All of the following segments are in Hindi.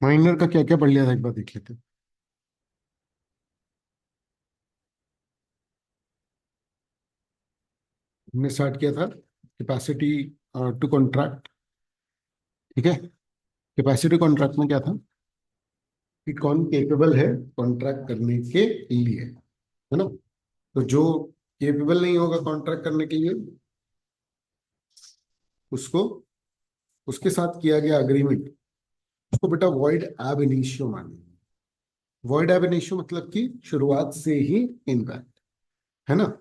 माइनर का क्या क्या पढ़ लिया था, एक बार देख लेते हैं। हमने स्टार्ट किया था कैपेसिटी टू कॉन्ट्रैक्ट। ठीक है। कैपेसिटी कॉन्ट्रैक्ट में क्या था कि कौन केपेबल है कॉन्ट्रैक्ट करने के लिए, है ना। तो जो केपेबल नहीं होगा कॉन्ट्रैक्ट करने के लिए, उसको उसके साथ किया गया अग्रीमेंट, उसको बेटा वॉइड एब इनिशियो मानेंगे। वॉइड एब इनिशियो मतलब कि शुरुआत से ही इनवैलिड, है ना।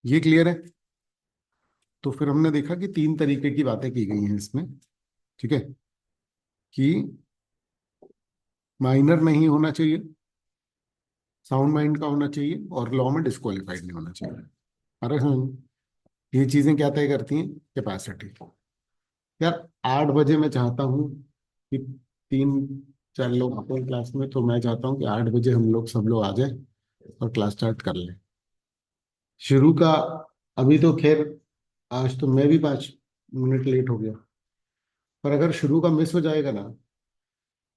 ये क्लियर है। तो फिर हमने देखा कि तीन तरीके की बातें की गई हैं इसमें। ठीक है। कि माइनर नहीं होना चाहिए, साउंड माइंड का होना चाहिए, और लॉ में डिस्क्वालिफाइड नहीं होना चाहिए। अरे हाँ, ये चीजें क्या तय करती हैं? कैपेसिटी। यार 8 बजे मैं चाहता हूँ कि 3 4 लोग आते हैं क्लास में, तो मैं चाहता हूँ कि 8 बजे हम लोग सब लोग आ जाए और क्लास स्टार्ट कर लें। शुरू का, अभी तो खैर आज तो मैं भी 5 मिनट लेट हो गया, पर अगर शुरू का मिस हो जाएगा ना,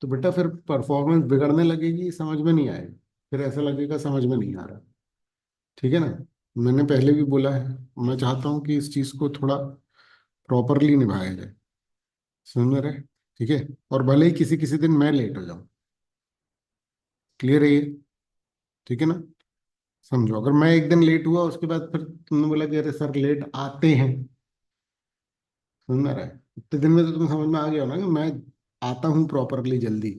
तो बेटा फिर परफॉर्मेंस बिगड़ने लगेगी, समझ में नहीं आएगा, फिर ऐसा लगेगा समझ में नहीं आ रहा। ठीक है ना। मैंने पहले भी बोला है, मैं चाहता हूँ कि इस चीज को थोड़ा प्रॉपरली निभाया जाए। समझ में रहे? ठीक है। और भले ही किसी किसी दिन मैं लेट हो जाऊं, क्लियर है ये? ठीक है ना। समझो, अगर मैं एक दिन लेट हुआ, उसके बाद फिर तुमने बोला कि अरे सर लेट आते हैं, समझ में रहा है? इतने दिन में तो तुम्हें समझ में आ गया हो ना कि मैं आता हूँ प्रॉपरली जल्दी।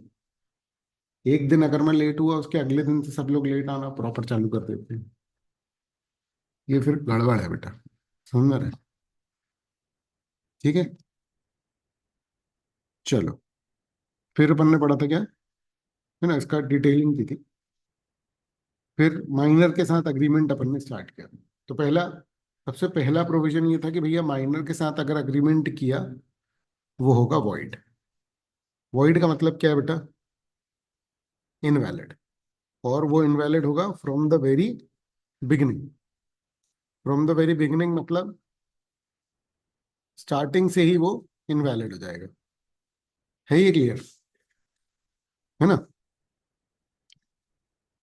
एक दिन अगर मैं लेट हुआ, उसके अगले दिन से सब लोग लेट आना प्रॉपर चालू कर देते हैं। ये फिर गड़बड़ है बेटा, समझ में रहा है? ठीक है। चलो, फिर अपन ने पढ़ा था क्या, है ना, इसका डिटेलिंग की थी। फिर माइनर के साथ अग्रीमेंट अपन ने स्टार्ट किया। तो सबसे पहला प्रोविजन ये था कि भैया माइनर के साथ अगर अग्रीमेंट किया, वो होगा वॉइड। वॉइड का मतलब क्या है बेटा? इनवैलिड। और वो इनवैलिड होगा from the very beginning. From the very beginning मतलब स्टार्टिंग से ही वो इनवैलिड हो जाएगा। है ये क्लियर? है ना।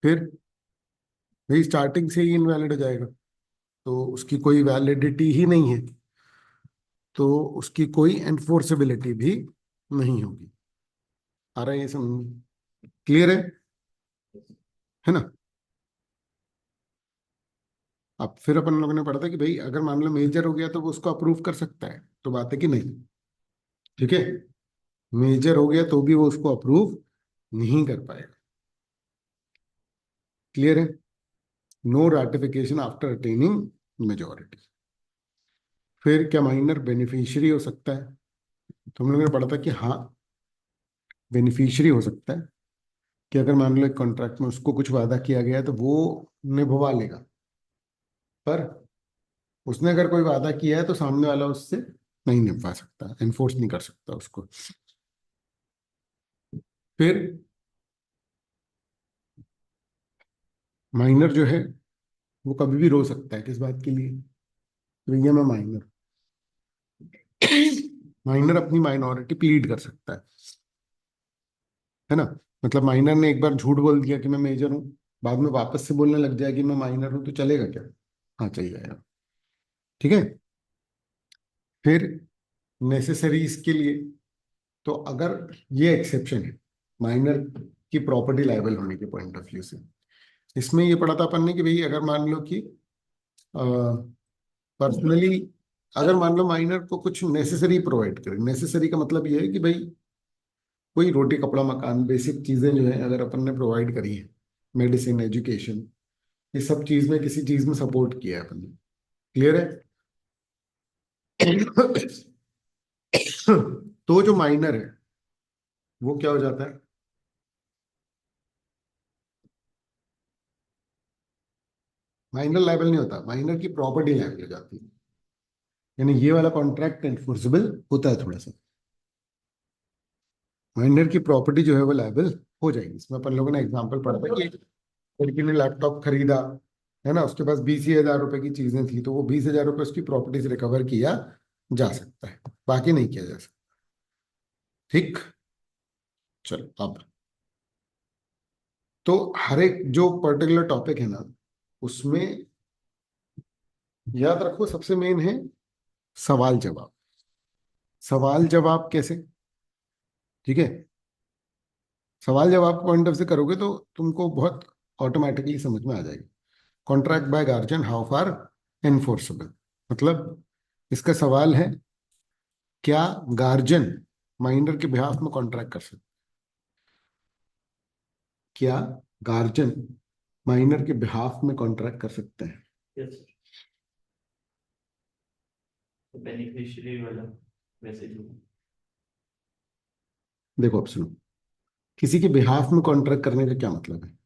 फिर भाई स्टार्टिंग से ही इनवैलिड हो जाएगा, तो उसकी कोई वैलिडिटी ही नहीं है, तो उसकी कोई एनफोर्सेबिलिटी भी नहीं होगी। आ रहा है ये समझ? क्लियर है ना। अब फिर अपन लोगों ने पढ़ा था कि भाई अगर मान लो मेजर हो गया तो वो उसको अप्रूव कर सकता है, तो बात है कि नहीं। ठीक है। मेजर हो गया तो भी वो उसको अप्रूव नहीं कर पाएगा। क्लियर है? No ratification after attaining majority. फिर क्या माइनर बेनिफिशियरी हो सकता है? तो हम लोगों ने पढ़ा था कि हाँ, बेनिफिशियरी हो सकता है। कि अगर मान लो एक कॉन्ट्रैक्ट में उसको कुछ वादा किया गया है तो वो निभवा लेगा, पर उसने अगर कोई वादा किया है तो सामने वाला उससे नहीं निभा सकता, एनफोर्स नहीं कर सकता उसको। फिर माइनर जो है वो कभी भी रो सकता है, किस बात के लिए? तो भैया मैं माइनर, माइनर अपनी माइनॉरिटी प्लीड कर सकता है ना। मतलब माइनर ने एक बार झूठ बोल दिया कि मैं मेजर हूँ, बाद में वापस से बोलने लग जाए कि मैं माइनर हूँ, तो चलेगा क्या? हाँ, चल जाएगा। ठीक है। फिर नेसेसरीज के लिए, तो अगर ये एक्सेप्शन है माइनर की प्रॉपर्टी लायबल होने के पॉइंट ऑफ व्यू से, इसमें ये पढ़ा था अपन ने कि भाई अगर मान लो कि पर्सनली, अगर मान लो माइनर को कुछ नेसेसरी प्रोवाइड करें, नेसेसरी का मतलब ये है कि भाई कोई रोटी कपड़ा मकान बेसिक चीजें जो है अगर अपन ने प्रोवाइड करी है, मेडिसिन एजुकेशन, ये सब चीज में किसी चीज में सपोर्ट किया है अपन ने। क्लियर है? तो जो माइनर है वो क्या हो जाता है? माइनर लायबल नहीं होता, माइनर की प्रॉपर्टी लायबल हो जाती है। यानी ये वाला कॉन्ट्रैक्ट एनफोर्सेबल होता है थोड़ा सा, माइनर की प्रॉपर्टी जो है वो लायबल हो जाएगी। इसमें अपन लोगों ने एग्जांपल पढ़ा था कि एक लड़की ने लैपटॉप खरीदा, है ना, उसके पास 20 ही हजार रुपए की चीजें थी, तो वो 20 हजार रुपये उसकी प्रॉपर्टी से रिकवर किया जा सकता है, बाकी नहीं किया जा सकता। ठीक। चलो अब तो हर एक जो पर्टिकुलर टॉपिक है ना, उसमें याद रखो सबसे मेन है सवाल जवाब। सवाल जवाब कैसे? ठीक है, सवाल जवाब पॉइंट ऑफ से करोगे तो तुमको बहुत ऑटोमेटिकली समझ में आ जाएगी। Contract by guardian how far enforceable, मतलब इसका सवाल है क्या गार्जियन माइनर के बिहाफ में कॉन्ट्रैक्ट कर सकते, क्या गार्जियन माइनर के बिहाफ में कॉन्ट्रैक्ट कर सकते हैं? Yes sir. तो बेनिफिशियरी वाला वैसे जो देखो अब सुनो, किसी के बिहाफ में कॉन्ट्रैक्ट करने का क्या मतलब है?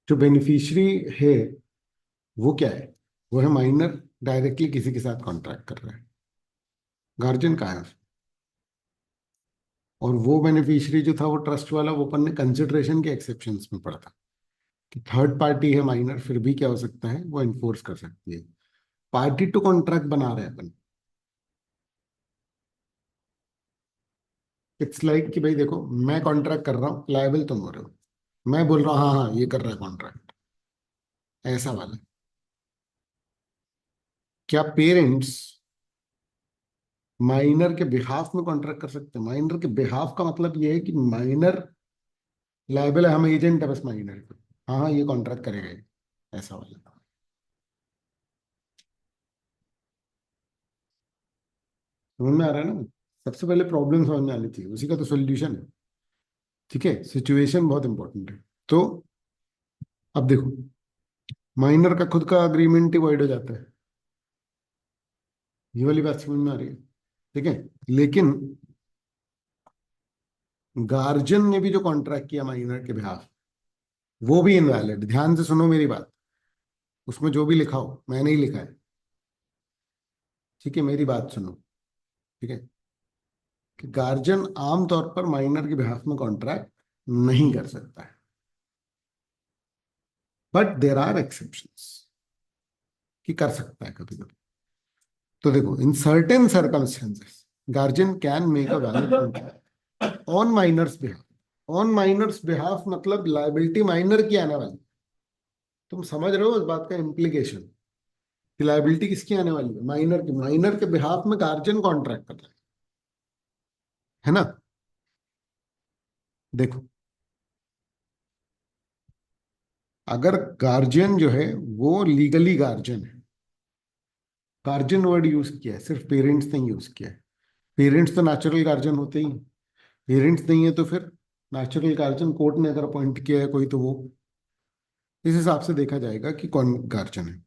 जो बेनिफिशियरी है वो क्या है? वो है माइनर, डायरेक्टली किसी के साथ कॉन्ट्रैक्ट कर रहा है। गार्जियन कहाँ है उसमें? और वो बेनिफिशियरी जो था वो ट्रस्ट वाला, वो अपन ने कंसिडरेशन के एक्सेप्शंस में पढ़ा था कि थर्ड पार्टी है माइनर, फिर भी क्या हो सकता है, वो इन्फोर्स कर सकती है। पार्टी टू कॉन्ट्रैक्ट बना रहे हैं अपन। इट्स लाइक कि भाई देखो, मैं कॉन्ट्रैक्ट कर रहा हूँ, लायबल तुम हो रहे हो, मैं बोल रहा हूँ हाँ हाँ ये कर रहा है कॉन्ट्रैक्ट, ऐसा वाला। क्या पेरेंट्स माइनर के बिहाफ में कॉन्ट्रैक्ट कर सकते हैं? माइनर के बिहाफ का मतलब ये है कि माइनर लायबल है, हम एजेंट है बस माइनर के, हाँ हाँ ये कॉन्ट्रैक्ट करेगा ये, ऐसा वाला। समझ में आ रहा है ना? सबसे पहले प्रॉब्लम समझ में आनी चाहिए, उसी का तो सोल्यूशन है। ठीक है, सिचुएशन बहुत इंपॉर्टेंट है। तो अब देखो, माइनर का खुद का अग्रीमेंट ही void हो जाता है, ये वाली बात समझ में आ रही है? ठीक है, लेकिन गार्जियन ने भी जो कॉन्ट्रैक्ट किया माइनर के बिहाफ, वो भी इनवैलिड। ध्यान से सुनो मेरी बात, उसमें जो भी लिखा हो मैंने ही लिखा है। ठीक है, मेरी बात सुनो। ठीक है, कि गार्जियन आमतौर पर माइनर के बिहाफ में कॉन्ट्रैक्ट नहीं कर सकता है, बट देर आर एक्सेप्शंस कि कर सकता है कभी कभी। तो देखो, in certain circumstances guardian can make a valid contract on minor's behalf. On minor's behalf मतलब लाइबिलिटी माइनर की आने वाली। तुम समझ रहे हो उस बात का इम्प्लीकेशन कि लाइबिलिटी किसकी आने वाली है? माइनर की। माइनर के बिहाफ में गार्जियन कॉन्ट्रैक्ट कर रहा है ना? देखो, अगर गार्जियन जो है वो लीगली गार्जियन है, गार्जियन वर्ड यूज किया है, सिर्फ पेरेंट्स नहीं यूज किया है। पेरेंट्स तो नेचुरल गार्जियन होते ही, पेरेंट्स नहीं है तो फिर नेचुरल गार्जियन कोर्ट ने अगर अपॉइंट किया है कोई, तो वो इस हिसाब से देखा जाएगा कि कौन गार्जियन है।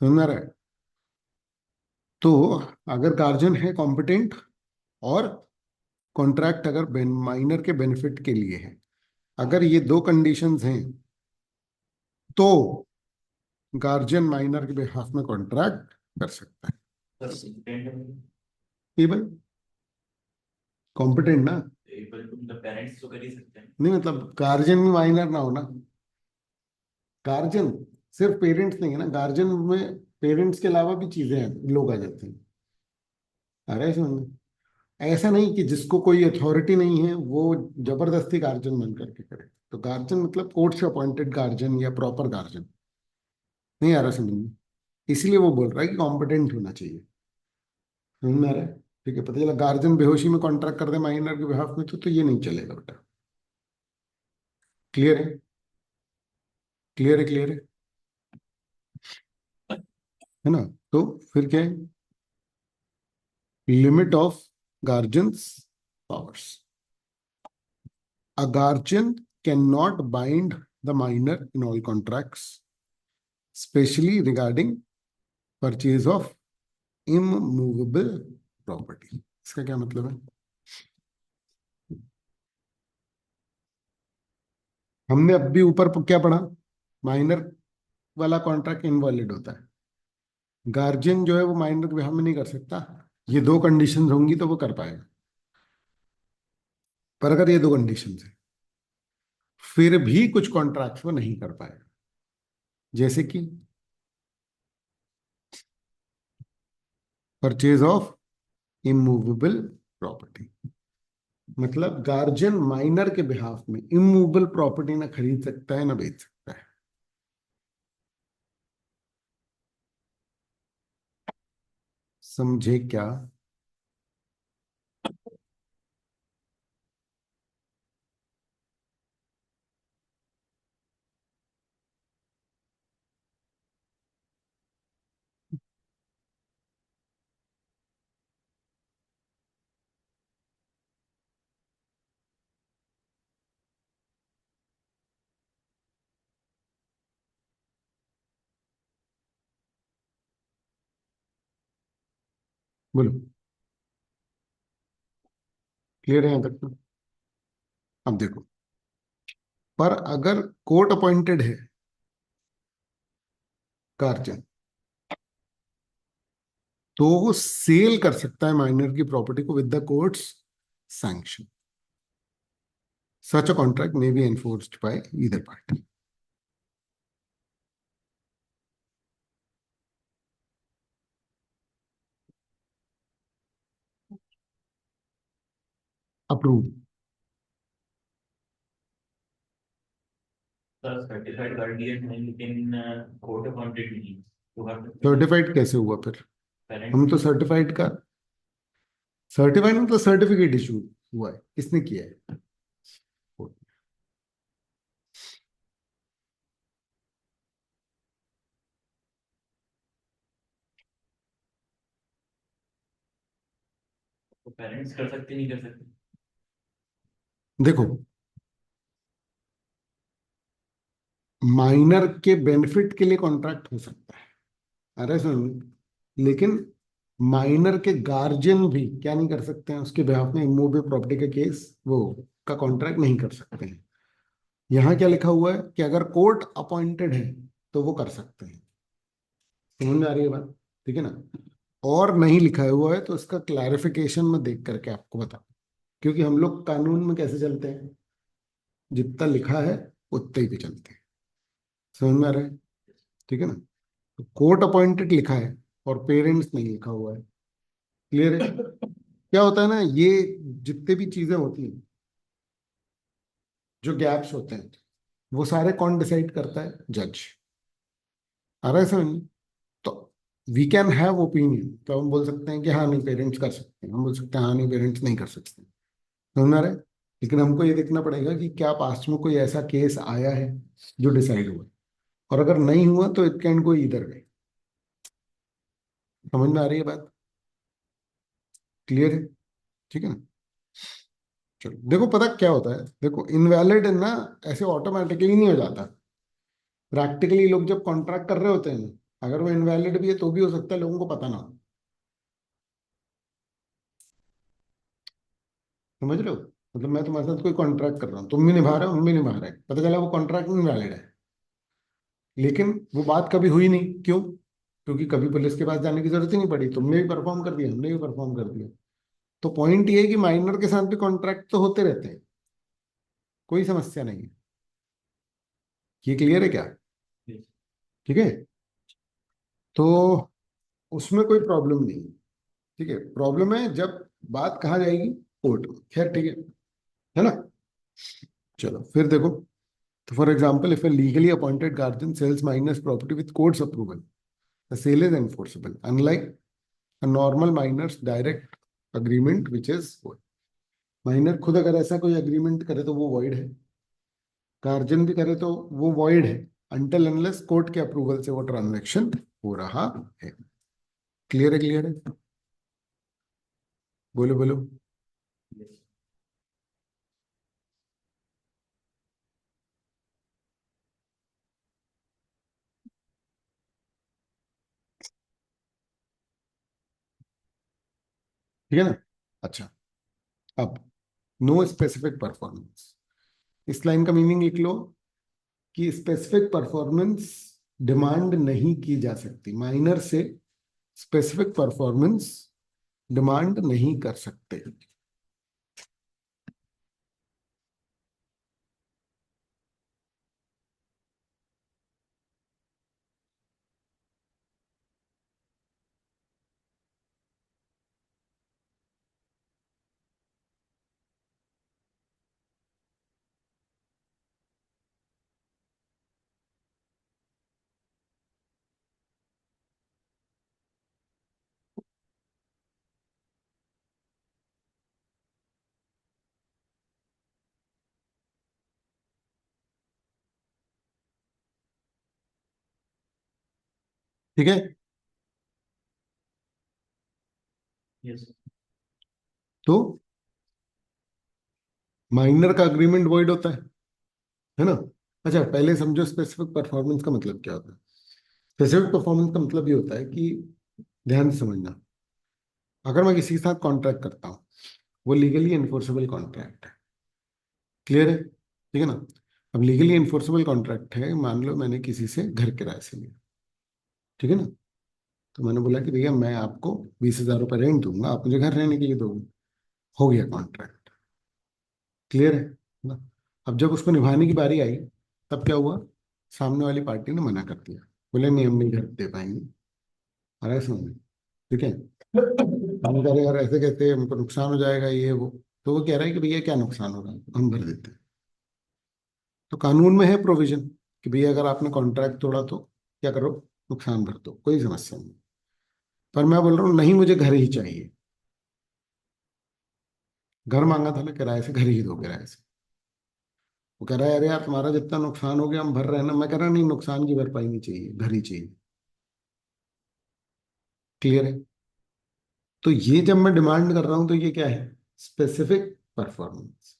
समझ में आ रहा है? तो अगर गार्जियन है कॉम्पिटेंट और कॉन्ट्रैक्ट अगर माइनर के बेनिफिट के लिए है, अगर ये दो कंडीशंस हैं, तो गार्जियन माइनर के बिहाफ में कॉन्ट्रैक्ट कर सकता है। सर एबल, कॉम्पिटेंट ना। एबल टू द पेरेंट्स तो कर ही सकते हैं। नहीं मतलब गार्जियन भी माइनर ना हो ना। गार्जियन सिर्फ पेरेंट्स नहीं है ना, गार्जियन में पेरेंट्स के अलावा भी चीजें हैं, लोग आ जाते हैं। अरे समझ में? ऐसा नहीं कि जिसको कोई अथॉरिटी नहीं है वो जबरदस्ती गार्जियन बन करके करे। तो गार्जियन मतलब कोर्ट से अपॉइंटेड गार्जियन या प्रॉपर गार्जियन। नहीं आ रहा समझ में? इसलिए वो बोल रहा है कि कॉम्पिटेंट होना चाहिए। समझ में आ रहा है? ठीक है, पता चला गार्जियन बेहोशी में कॉन्ट्रैक्ट कर दे माइनर के बिहाफ में, तो ये नहीं चलेगा बेटा। क्लियर है? क्लियर है? क्लियर है ना? तो फिर क्या है? Limit of guardians powers. A guardian cannot bind the minor in all contracts, especially regarding purchase of immovable property. इसका क्या मतलब है? हमने अब भी ऊपर क्या पढ़ा? माइनर वाला कॉन्ट्रैक्ट इनवैलिड होता है। गार्जियन जो है वो माइनर के बिहाफ में नहीं कर सकता, ये दो कंडीशंस होंगी तो वो कर पाएगा। पर अगर ये दो कंडीशंस है, फिर भी कुछ कॉन्ट्रैक्ट्स वो नहीं कर पाएगा। जैसे कि परचेज ऑफ इमूवेबल प्रॉपर्टी, मतलब गार्जियन माइनर के बिहाफ में इमूवेबल प्रॉपर्टी ना खरीद सकता है ना बेच सकता है। समझे क्या? बोलो, क्लियर है यहां तक तो? अब देखो, पर अगर कोर्ट अपॉइंटेड है गार्जियन, तो वो सेल कर सकता है माइनर की प्रॉपर्टी को with the court's sanction. Such a contract may be enforced by either party. Approve. Sir certified guardian है लेकिन कोर्ट अपॉइंटेड नहीं है, तो कर सकते हैं सर्टिफाइड कैसे हुआ फिर? हम पेरेंट्स। तो सर्टिफाइड का, सर्टिफाइड मतलब सर्टिफिकेट इशू हुआ है, किसने किया है? तो पेरेंट्स कर सकते नहीं कर सकते। देखो, माइनर के बेनिफिट के लिए कॉन्ट्रैक्ट हो सकता है, अरे सुन, लेकिन माइनर के गार्जियन भी क्या नहीं कर सकते हैं, उसके बिहाफ में इमूवेबल प्रॉपर्टी का केस वो का कॉन्ट्रैक्ट नहीं कर सकते हैं। यहाँ क्या लिखा हुआ है कि अगर कोर्ट अपॉइंटेड है तो वो कर सकते हैं। समझ में आ रही है बात? ठीक है ना? और नहीं लिखा हुआ है तो इसका क्लैरिफिकेशन में देख करके आपको बता, क्योंकि हम लोग कानून में कैसे चलते हैं, जितना लिखा है उतना ही पे चलते हैं। समझ में आ रहा है? ठीक है ना? तो कोर्ट अपॉइंटेड लिखा है और पेरेंट्स नहीं लिखा हुआ है। क्लियर है? क्या होता है ना, ये जितने भी चीजें होती हैं, जो गैप्स होते हैं, वो सारे कौन डिसाइड करता है? जज। आ रहा है समझ में? तो वी कैन हैव ओपिनियन, तो हम बोल सकते हैं कि हाँ नहीं पेरेंट्स कर सकते हैं, हम बोल सकते हैं हाँ नहीं पेरेंट्स नहीं कर सकते। समझ में आ रहा है? लेकिन हमको ये देखना पड़ेगा कि क्या पास्ट में कोई ऐसा केस आया है जो डिसाइड हुआ है। और अगर नहीं हुआ तो इट कैन गो इधर वे। समझ में आ रही है बात? क्लियर है? ठीक है ना? चलो देखो, पता क्या होता है, देखो इनवैलिड ना ऐसे ऑटोमेटिकली नहीं हो जाता। प्रैक्टिकली लोग जब कॉन्ट्रैक्ट कर रहे होते हैं ना, अगर वो इनवैलिड भी है तो भी हो सकता है लोगों को पता ना हो। समझ रहे हो? मतलब मैं तुम्हारे साथ कोई कॉन्ट्रैक्ट कर रहा हूँ, तुम भी निभा रहे हो, हम भी निभा रहे हैं, पता चला वो कॉन्ट्रैक्ट इनवैलिड है, लेकिन वो बात कभी हुई नहीं। क्यों? क्योंकि कभी पुलिस के पास जाने की जरूरत ही नहीं पड़ी, तुमने भी परफॉर्म कर दिया, हमने भी परफॉर्म कर दिया। तो पॉइंट ये है कि माइनर के साथ भी कॉन्ट्रैक्ट तो होते रहते हैं, कोई समस्या नहीं है। ये क्लियर है क्या? ठीक है, तो उसमें कोई प्रॉब्लम नहीं है। ठीक है, प्रॉब्लम है जब बात कहाँ जाएगी, कोर्ट में। खैर ठीक है ना? चलो फिर देखो, तो for example if a legally appointed guardian sells minor's property with court's approval, the sale is enforceable unlike a normal minor's direct agreement which is void. Minor खुद अगर ऐसा कोई अग्रीमेंट करे तो वो वॉइड है, गार्जियन भी करे तो वो वॉइड है, अनटिल अनलेस कोर्ट के अप्रूवल से वो ट्रांजैक्शन हो रहा है। क्लियर है? क्लियर है? बोलो बोलो। ठीक है ना? अच्छा, अब नो स्पेसिफिक परफॉर्मेंस, इस लाइन का मीनिंग लिख लो कि स्पेसिफिक परफॉर्मेंस डिमांड नहीं की जा सकती, माइनर से स्पेसिफिक परफॉर्मेंस डिमांड नहीं कर सकते। ठीक है। Yes. तो माइनर का अग्रीमेंट वॉइड होता है ना। अच्छा, पहले समझो स्पेसिफिक परफॉर्मेंस का मतलब क्या होता है। स्पेसिफिक परफॉर्मेंस का मतलब ये होता है कि, ध्यान से समझना, अगर मैं किसी के साथ कॉन्ट्रैक्ट करता हूँ, वो लीगली एनफोर्सेबल कॉन्ट्रैक्ट है। क्लियर है, ठीक है ना। अब लीगली एनफोर्सेबल कॉन्ट्रैक्ट है, मान लो मैंने किसी से घर किराए से लिया, ठीक है ना। तो मैंने बोला कि भैया मैं आपको 20,000 रुपये रेंट दूंगा, आप मुझे घर रहने के लिए दोगे। हो गया कॉन्ट्रैक्ट। क्लियर है ना। अब जब उसको निभाने की बारी आई, तब क्या हुआ, सामने वाली पार्टी ने मना कर दिया, बोले नहीं हम नहीं घर दे पाएंगे। आ रहा है समझ में? ठीक है। हम कह रहे यार ऐसे कैसे, हमको नुकसान हो जाएगा ये वो। तो वो कह रहा है कि भैया क्या नुकसान होगा, हम भर देते हैं। तो कानून में है प्रोविजन कि भैया अगर आपने कॉन्ट्रैक्ट तोड़ा तो क्या करो, नुकसान भर दो, कोई समस्या नहीं। पर मैं बोल रहा हूँ नहीं, मुझे घर ही चाहिए। घर मांगा था ना किराए से, घर ही दो किराए से। वो कह रहा है अरे यार तुम्हारा जितना नुकसान हो गया हम भर रहे हैं ना। मैं कह रहा नहीं, नुकसान की भरपाई नहीं चाहिए, घर ही चाहिए। क्लियर है। तो ये जब मैं डिमांड कर रहा हूं तो ये क्या है, स्पेसिफिक परफॉर्मेंस।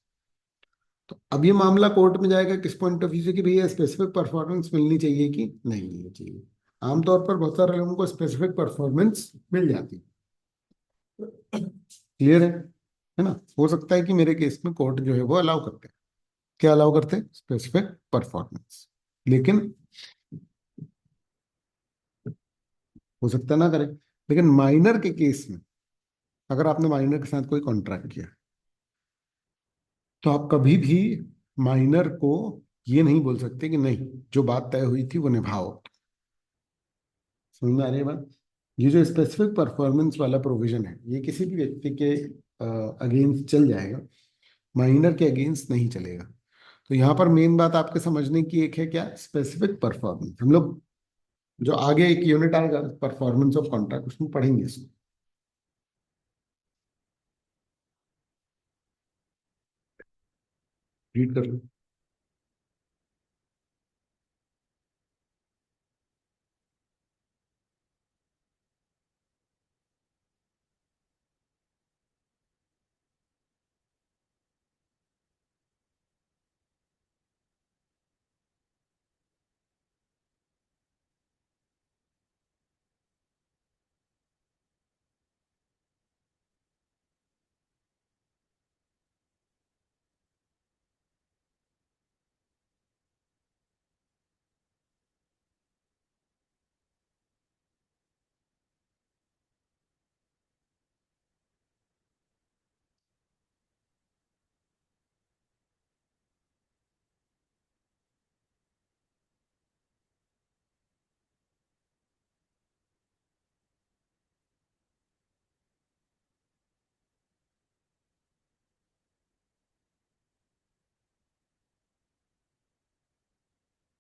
तो अब ये मामला कोर्ट में जाएगा किस पॉइंट ऑफ व्यू से, कि भैया स्पेसिफिक परफॉर्मेंस मिलनी चाहिए कि नहीं मिलनी चाहिए। आमतौर पर बहुत सारे लोगों को स्पेसिफिक परफॉर्मेंस मिल जाती है। क्लियर है ना। हो सकता है कि मेरे केस में कोर्ट जो है वो अलाउ करते हैं, क्या अलाउ करते हैं, स्पेसिफिक परफॉर्मेंस। लेकिन हो सकता है ना करें। लेकिन माइनर के केस में, अगर आपने माइनर के साथ कोई कॉन्ट्रैक्ट किया, तो आप कभी भी माइनर को ये नहीं बोल सकते कि नहीं, जो बात तय हुई थी वो निभाओ। समझ में आ रही है बात। ये जो स्पेसिफिक परफॉर्मेंस वाला प्रोविजन है, ये किसी भी व्यक्ति के अगेंस्ट चल जाएगा, माइनर के अगेंस्ट नहीं चलेगा। तो यहाँ पर मेन बात आपके समझने की एक है, क्या, स्पेसिफिक परफॉर्मेंस। हम लोग जो आगे एक यूनिट आएगा परफॉर्मेंस ऑफ कॉन्ट्रैक्ट, उसमें पढ़ेंगे इसको। रीड कर लो।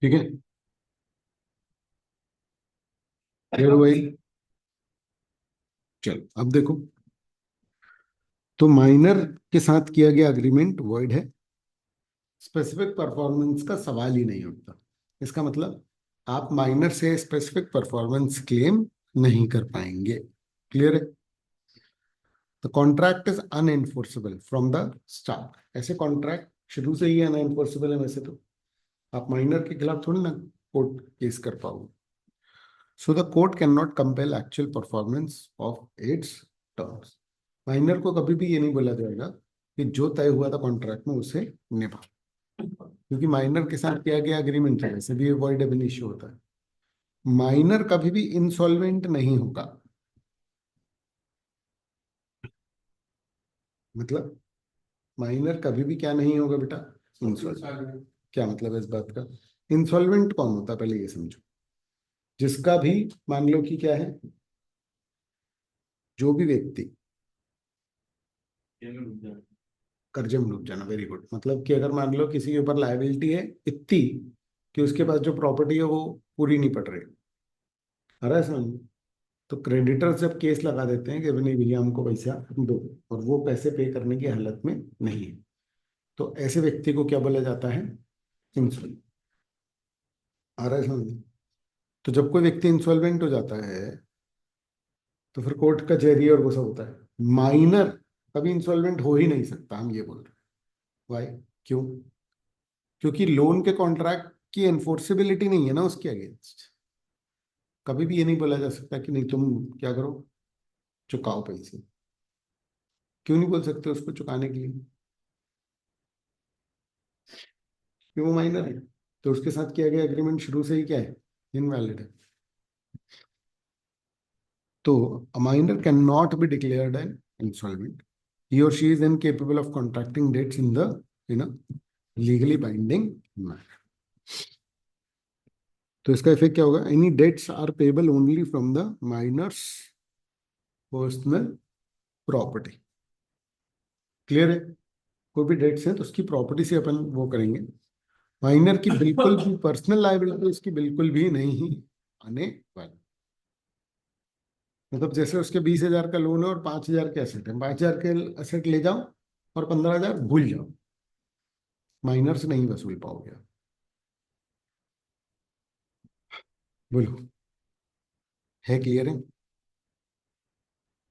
ठीक है, फिर वही। चलो अब देखो, तो माइनर के साथ किया गया अग्रीमेंट वॉइड है, स्पेसिफिक परफॉर्मेंस का सवाल ही नहीं उठता। इसका मतलब आप माइनर से स्पेसिफिक परफॉर्मेंस क्लेम नहीं कर पाएंगे। क्लियर है। The contract is unenforceable from the start. ऐसे कॉन्ट्रैक्ट शुरू से ही अनएनफोर्सेबल है वैसे तो। आप माइनर के खिलाफ थोड़ी ना कोर्ट केस कर पाओगे। So the court can not compel actual performance of its terms. Minor को कभी भी ये नहीं बोला जाएगा कि जो तय हुआ था कॉन्ट्रैक्ट में उसे निभा, क्योंकि माइनर के साथ किया गया एग्रीमेंट है, वैसे भी अवॉइडेबल इश्यू होता है। माइनर कभी भी इंसॉल्वेंट नहीं होगा। मतलब माइनर कभी भी क्या नहीं होगा बेटा, इंसॉल्वेंट। क्या मतलब है इस बात का, इंसॉल्वेंट कौन होता है पहले ये समझो। जिसका भी, मान लो कि क्या है, जो भी व्यक्ति कर्जे में डूब जाना, वेरी गुड। मतलब कि अगर मान लो किसी के ऊपर लायबिलिटी है इतनी कि उसके पास जो प्रॉपर्टी है वो पूरी नहीं पड़ रही, आ रहा है समझ में? तो क्रेडिटर जब केस लगा देते हैं कि नहीं भैया हमको पैसा दो, और वो पैसे पे करने की हालत में नहीं है, तो ऐसे व्यक्ति को क्या बोला जाता है, इंसॉल्वेंट। आ रहा है समझ में? तो जब कोई व्यक्ति इंसॉल्वेंट हो जाता है तो फिर कोर्ट कचहरी और वो सब होता है। माइनर कभी इंसॉल्वेंट हो ही नहीं सकता, हम ये बोल रहे हैं। वाई? क्यों? क्योंकि लोन के कॉन्ट्रैक्ट की एनफोर्सेबिलिटी नहीं है ना उसके अगेंस्ट। कभी भी ये नहीं बोला जा सकता कि नहीं तुम क्या करो, चुकाओ पैसे। क्यों नहीं बोल सकते उसको चुकाने के लिए? कि वो माइनर है, तो उसके साथ किया गया एग्रीमेंट शुरू से ही क्या है, इनवैलिड है। तो a minor cannot be declared an insolvent. He or she is incapable of contracting debts in the in a legally binding manner. तो इसका इफेक्ट क्या होगा? Any debts are payable only from the minor's personal property. Clear है? कोई भी डेट्स है तो उसकी प्रॉपर्टी से अपन वो करेंगे। माइनर की बिल्कुल भी पर्सनल लाइबिलिटी उसकी बिल्कुल भी नहीं आने वाली। मतलब जैसे उसके 20,000 का लोन है और 5,000 के एसेट है, 5,000 के एसेट ले जाओ और 15,000 भूल जाओ, माइनर से नहीं वसूल पाओगे आप। बोलो, है क्लियर है?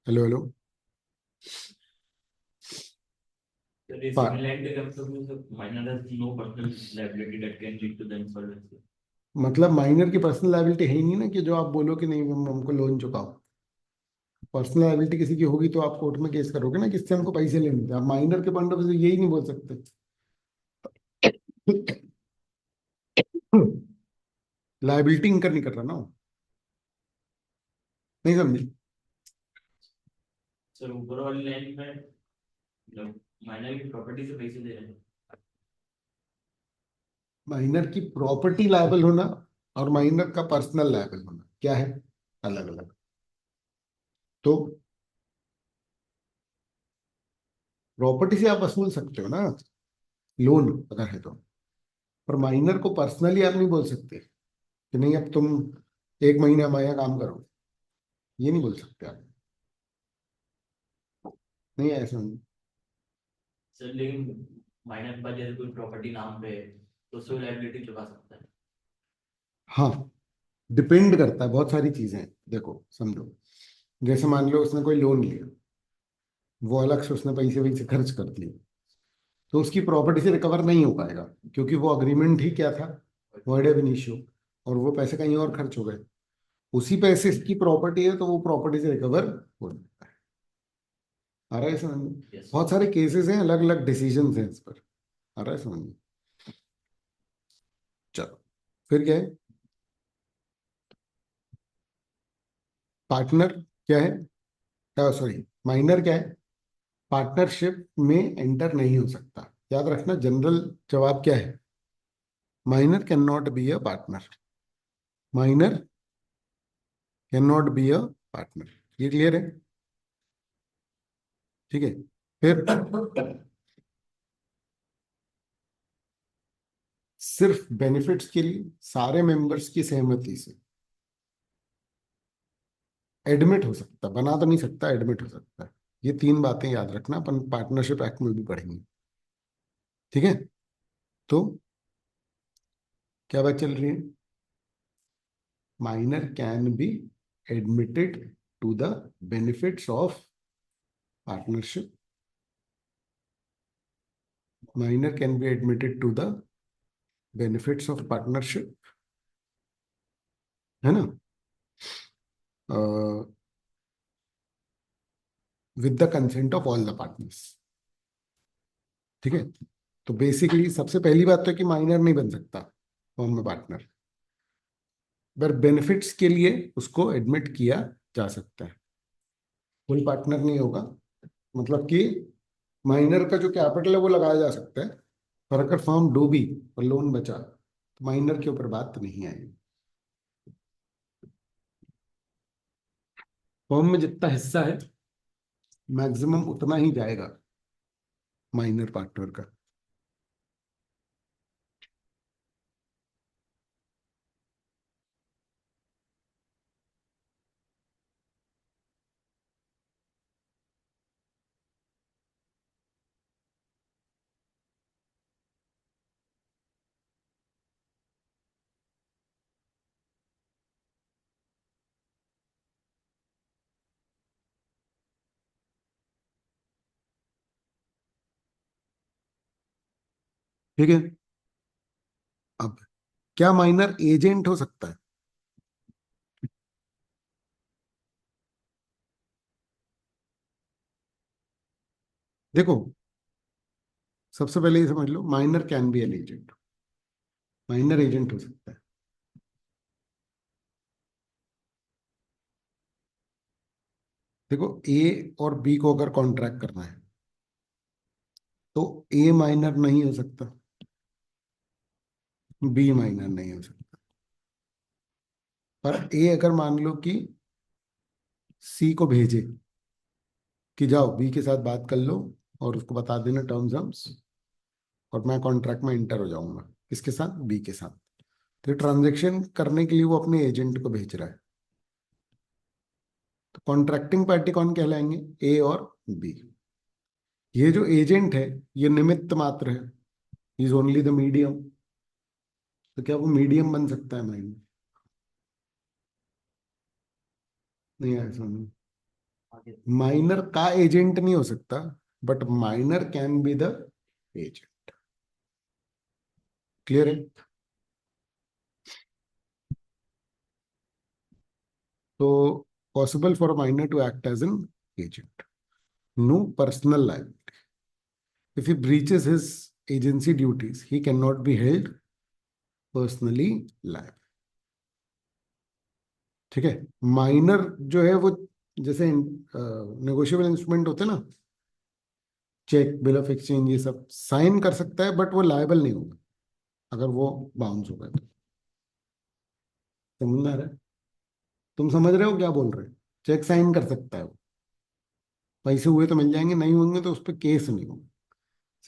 Hello hello. There is पा- similarity comes to means of minor has no personal liability that can lead to the insolvency. मतलब माइनर की पर्सनल लाइबिलिटी है ही नहीं ना, कि जो आप बोलो कि नहीं हमको लोन चुकाओ। पर्सनल लाइबिलिटी किसी की होगी तो आप कोर्ट में केस करोगे ना, किससे हमको पैसे लेने थे। आप माइनर के पॉइंट ऑफ व्यू से यही नहीं बोल सकते। लाइबिलिटी इंकर नहीं कर रहा ना वो। नहीं समझे? सर ऊपर वाली लाइन में मतलब माइनर की प्रॉपर्टी से पैसे दे रहे हैं। माइनर की प्रॉपर्टी लायबल होना और माइनर का पर्सनल लायबल होना क्या है? अलग अलग। तो प्रॉपर्टी से आप वसूल सकते हो ना लोन अगर है तो, पर माइनर को पर्सनली आप नहीं बोल सकते कि नहीं अब तुम 1 महीना हमारे यहाँ काम करो। ये नहीं बोल सकते आप। नहीं ऐसा नहीं। सर लेकिन माइनर के पास जैसे कोई प्रॉपर्टी नाम पे है तो उससे लाइबिलिटी चुका सकता है। हाँ, डिपेंड करता है, बहुत सारी चीजें हैं। देखो समझो, जैसे मान लो उसने कोई लोन लिया, वो अलग से उसने पैसे वैसे खर्च कर दिए, तो उसकी प्रॉपर्टी से रिकवर नहीं हो पाएगा, क्योंकि वो अग्रीमेंट ही क्या था, वर्ड एब इनिशियो, और वो पैसे कहीं और खर्च हो गए। उसी पैसे की प्रॉपर्टी है तो वो प्रॉपर्टी से रिकवर हो जाता है। आ रहा है समझ में? यस। बहुत सारे केसेस हैं, अलग अलग डिसीजन हैं इस पर। आ रहा है समझ में? चलो, फिर क्या है? पार्टनर क्या है? सॉरी, माइनर क्या है? पार्टनरशिप में एंटर नहीं हो सकता। याद रखना, जनरल जवाब क्या है? Minor can not be a partner. Minor can not be a partner. ये क्लियर है? ठीक है। फिर सिर्फ बेनिफिट्स के लिए सारे मेंबर्स की सहमति से एडमिट हो सकता, बना तो नहीं सकता, एडमिट हो सकता है। ये 3 बातें याद रखना, अपन पार्टनरशिप एक्ट में भी पढ़ेंगे। ठीक है? तो क्या बात चल रही है? Minor can be admitted to the benefits of partnership. Minor can be admitted to the benefits of partnership, है ना, with the consent of all the partners. ठीक है? तो बेसिकली सबसे पहली बात तो कि माइनर नहीं बन सकता फॉर्म में पार्टनर, पर बेनिफिट्स के लिए उसको एडमिट किया जा सकता है। फुल पार्टनर नहीं होगा, मतलब कि माइनर का जो कैपिटल है वो लगाया जा सकता है, पर अगर फर्म डूबी और लोन बचा तो माइनर के ऊपर बात नहीं आएगी। फर्म में जितना हिस्सा है मैक्सिमम उतना ही जाएगा माइनर पार्टनर का। ठीक है। अब क्या माइनर एजेंट हो सकता है? देखो, सबसे पहले ये समझ लो, minor can be an agent. Minor agent हो सकता है। देखो, ए और बी को अगर कॉन्ट्रैक्ट करना है तो ए माइनर नहीं हो सकता, बी माइनर नहीं हो सकता। पर ए अगर मान लो कि सी को भेजे कि जाओ बी के साथ बात कर लो और उसको बता देना टर्म्स टर्म्स, और मैं कॉन्ट्रैक्ट में इंटर हो जाऊंगा, किसके साथ? बी के साथ। तो ट्रांजेक्शन करने के लिए वो अपने एजेंट को भेज रहा है। तो कॉन्ट्रैक्टिंग पार्टी कौन कहलाएंगे? ए और बी। ये जो एजेंट है, ये निमित्त मात्र है, इज ओनली द मीडियम। तो क्या वो मीडियम बन सकता है माइनर? नहीं आया समझ? आगे। माइनर का एजेंट नहीं हो सकता, but minor can be the agent. Clear है? तो possible for minor to act as an agent, no personal life. If he breaches his agency duties, he cannot be held personally liable. ठीक है। माइनर जो है वो, जैसे नेगोशिएबल इंस्ट्रूमेंट होते हैं ना, चेक, बिल ऑफ एक्सचेंज, ये सब साइन कर सकता है, बट वो लायबल नहीं होगा अगर वो बाउंस हो गए तो। समझ में आ रहा है? तुम समझ रहे हो क्या बोल रहे हो? चेक साइन कर सकता है वो, पैसे हुए तो मिल जाएंगे, नहीं होंगे तो उस पर केस नहीं होगा।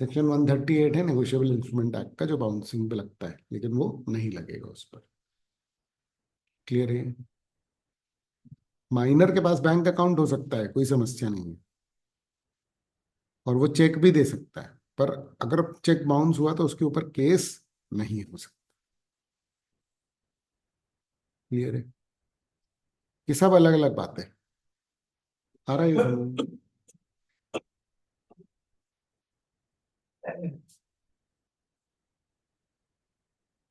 सेक्शन 138 है नेगोशिएबल इंस्ट्रूमेंट एक्ट का, जो बाउंसिंग पे लगता है, लेकिन वो नहीं लगेगा उस पर। क्लियर है? माइनर के पास बैंक अकाउंट हो सकता है, कोई समस्या नहीं है, और वो चेक भी दे सकता है, पर अगर चेक बाउंस हुआ तो उसके ऊपर केस नहीं हो सकता। क्लियर है? ये सब अलग अलग बातें। आ रहा है ये समझ?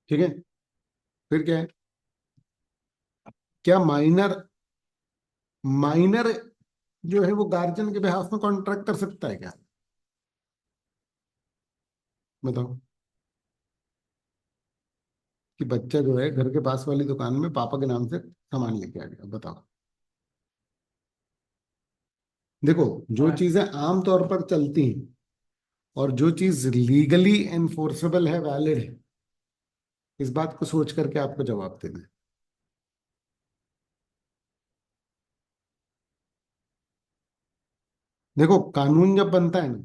ठीक है। फिर क्या है? क्या माइनर, माइनर जो है वो गार्जियन के बिहाफ में कॉन्ट्रैक्ट कर सकता है क्या? बताओ। कि बच्चा जो है घर के पास वाली दुकान में पापा के नाम से सामान लेके आ गया, बताओ। देखो, जो हाँ। चीजें आम तौर पर चलती हैं और जो चीज लीगली एनफोर्सेबल है, वैलिड है, इस बात को सोच करके आपको जवाब देना है। देखो, कानून जब बनता है ना,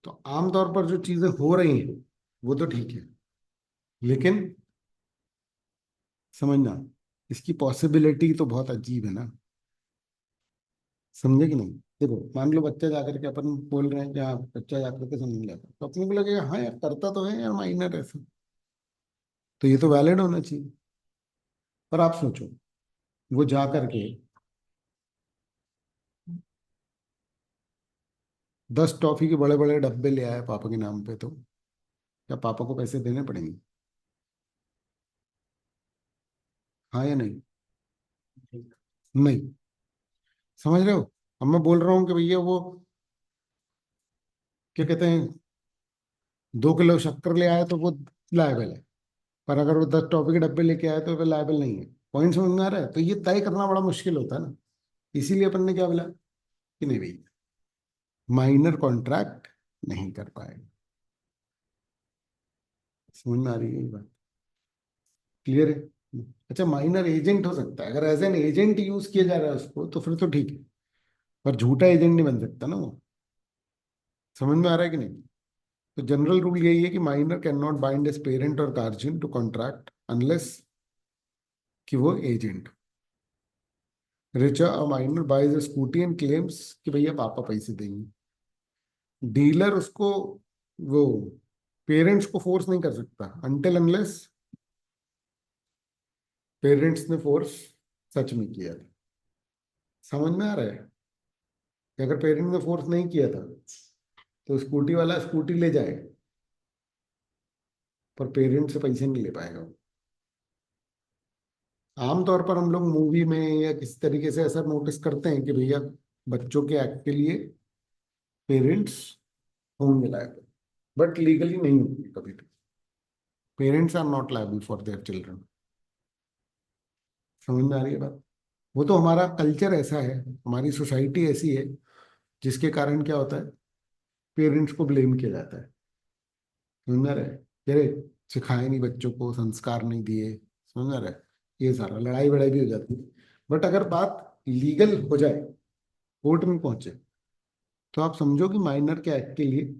तो आमतौर पर जो चीजें हो रही हैं वो तो ठीक है, लेकिन समझना, इसकी पॉसिबिलिटी तो बहुत अजीब है ना। समझे कि नहीं? देखो, मान लो बच्चा जाकर के, अपन बोल रहे हैं कि हाँ बच्चा जाकर के समझ लिया, तो अपने को लगेगा हाँ यार करता तो है यार माइनर ऐसा, तो ये तो वैलिड होना चाहिए। पर आप सोचो, वो जा करके 10 टॉफी के बड़े बड़े डब्बे ले आया पापा के नाम पे, तो क्या पापा को पैसे देने पड़ेंगे? हाँ या नहीं? नहीं। समझ रहे हो? अब मैं बोल रहा हूँ कि भैया वो, क्या कहते हैं, 2 किलो शक्कर ले आया तो वो लायबल है, पर अगर वो 10 टॉफी के डब्बे लेके आए तो वो लायबल नहीं है। पॉइंट समझ में आ रहा है? तो ये तय करना बड़ा मुश्किल होता है ना। इसीलिए अपन ने क्या बोला कि नहीं भाई, माइनर कॉन्ट्रैक्ट नहीं कर पाएगा। समझ में आ रही है ये बात? क्लियर है? अच्छा, माइनर एजेंट हो सकता है, अगर एज एन एजेंट यूज किया जा रहा है उसको, तो फिर तो ठीक है, पर झूठा एजेंट नहीं बन सकता ना वो। समझ में आ रहा है कि नहीं? तो जनरल रूल यही है कि minor can not bind as parent और गार्जियन टू कॉन्ट्रैक्ट अनलेस कि वो agent. Richa a minor buys a scooty and claims कि भैया पापा पैसे देंगे, डीलर उसको, वो पेरेंट्स को फोर्स नहीं कर सकता अनटिल अनलेस पेरेंट्स ने फोर्स सच में किया था। समझ में आ रहा है कि अगर पेरेंट्स ने फोर्स नहीं किया था तो स्कूटी वाला स्कूटी ले जाए, पर पेरेंट से पैसे नहीं ले पाएगा वो। आमतौर पर हम लोग मूवी में या किसी तरीके से ऐसा नोटिस करते हैं कि भैया बच्चों के एक्ट के लिए पेरेंट्स होंगे लायबल, बट लीगली नहीं होंगे कभी भी। Parents are not liable for their children. समझ में आ रही है बात? वो तो हमारा कल्चर ऐसा है, हमारी सोसाइटी ऐसी है, जिसके कारण क्या होता है, पेरेंट्स को ब्लेम किया जाता है। समझ में आ रहा है? अरे सिखाए नहीं बच्चों को, संस्कार नहीं दिए। समझ में आ रहा है? ये सारा लड़ाई वड़ाई भी हो जाती है। बट अगर बात लीगल हो जाए, कोर्ट में पहुंचे, तो आप समझो कि माइनर के एक्ट के लिए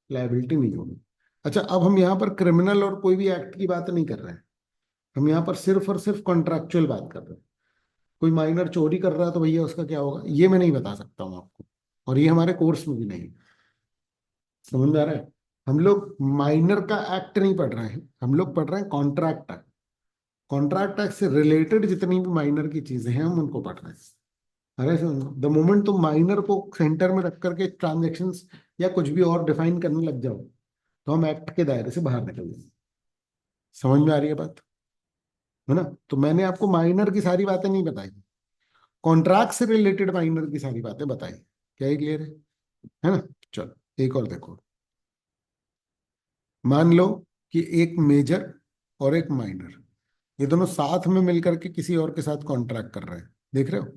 लायबिलिटी नहीं होगी। अच्छा, अब हम यहाँ पर क्रिमिनल और कोई भी एक्ट की बात नहीं कर रहे हैं। हम यहाँ पर सिर्फ और सिर्फ कॉन्ट्रैक्चुअल बात कर रहे हैं। कोई माइनर चोरी कर रहा है तो भैया उसका क्या होगा, ये मैं नहीं बता सकता हूँ आपको, और ये हमारे कोर्स में भी नहीं। समझ में आ रहा है? हम लोग माइनर का एक्ट नहीं पढ़ रहे हैं, हम लोग पढ़ रहे हैं कॉन्ट्रैक्ट एक्ट। कॉन्ट्रैक्ट एक्ट से रिलेटेड जितनी भी माइनर की चीजें हैं हम उनको पढ़ रहे हैं। अरे द मोमेंट तुम माइनर को सेंटर में रख करके ट्रांजेक्शन्स या कुछ भी और डिफाइन करने लग जाओ, तो हम एक्ट के दायरे से बाहर निकल जाएंगे। समझ में आ रही है बात? है ना? तो मैंने आपको माइनर की सारी बातें नहीं बताई, कॉन्ट्रैक्ट से रिलेटेड माइनर की सारी बातें बताई। क्या ये क्लियर है ना? चलो एक और देखो। मान लो कि एक मेजर और एक माइनर, ये दोनों साथ में मिलकर के किसी और के साथ कॉन्ट्रैक्ट कर रहे हैं। देख रहे हो?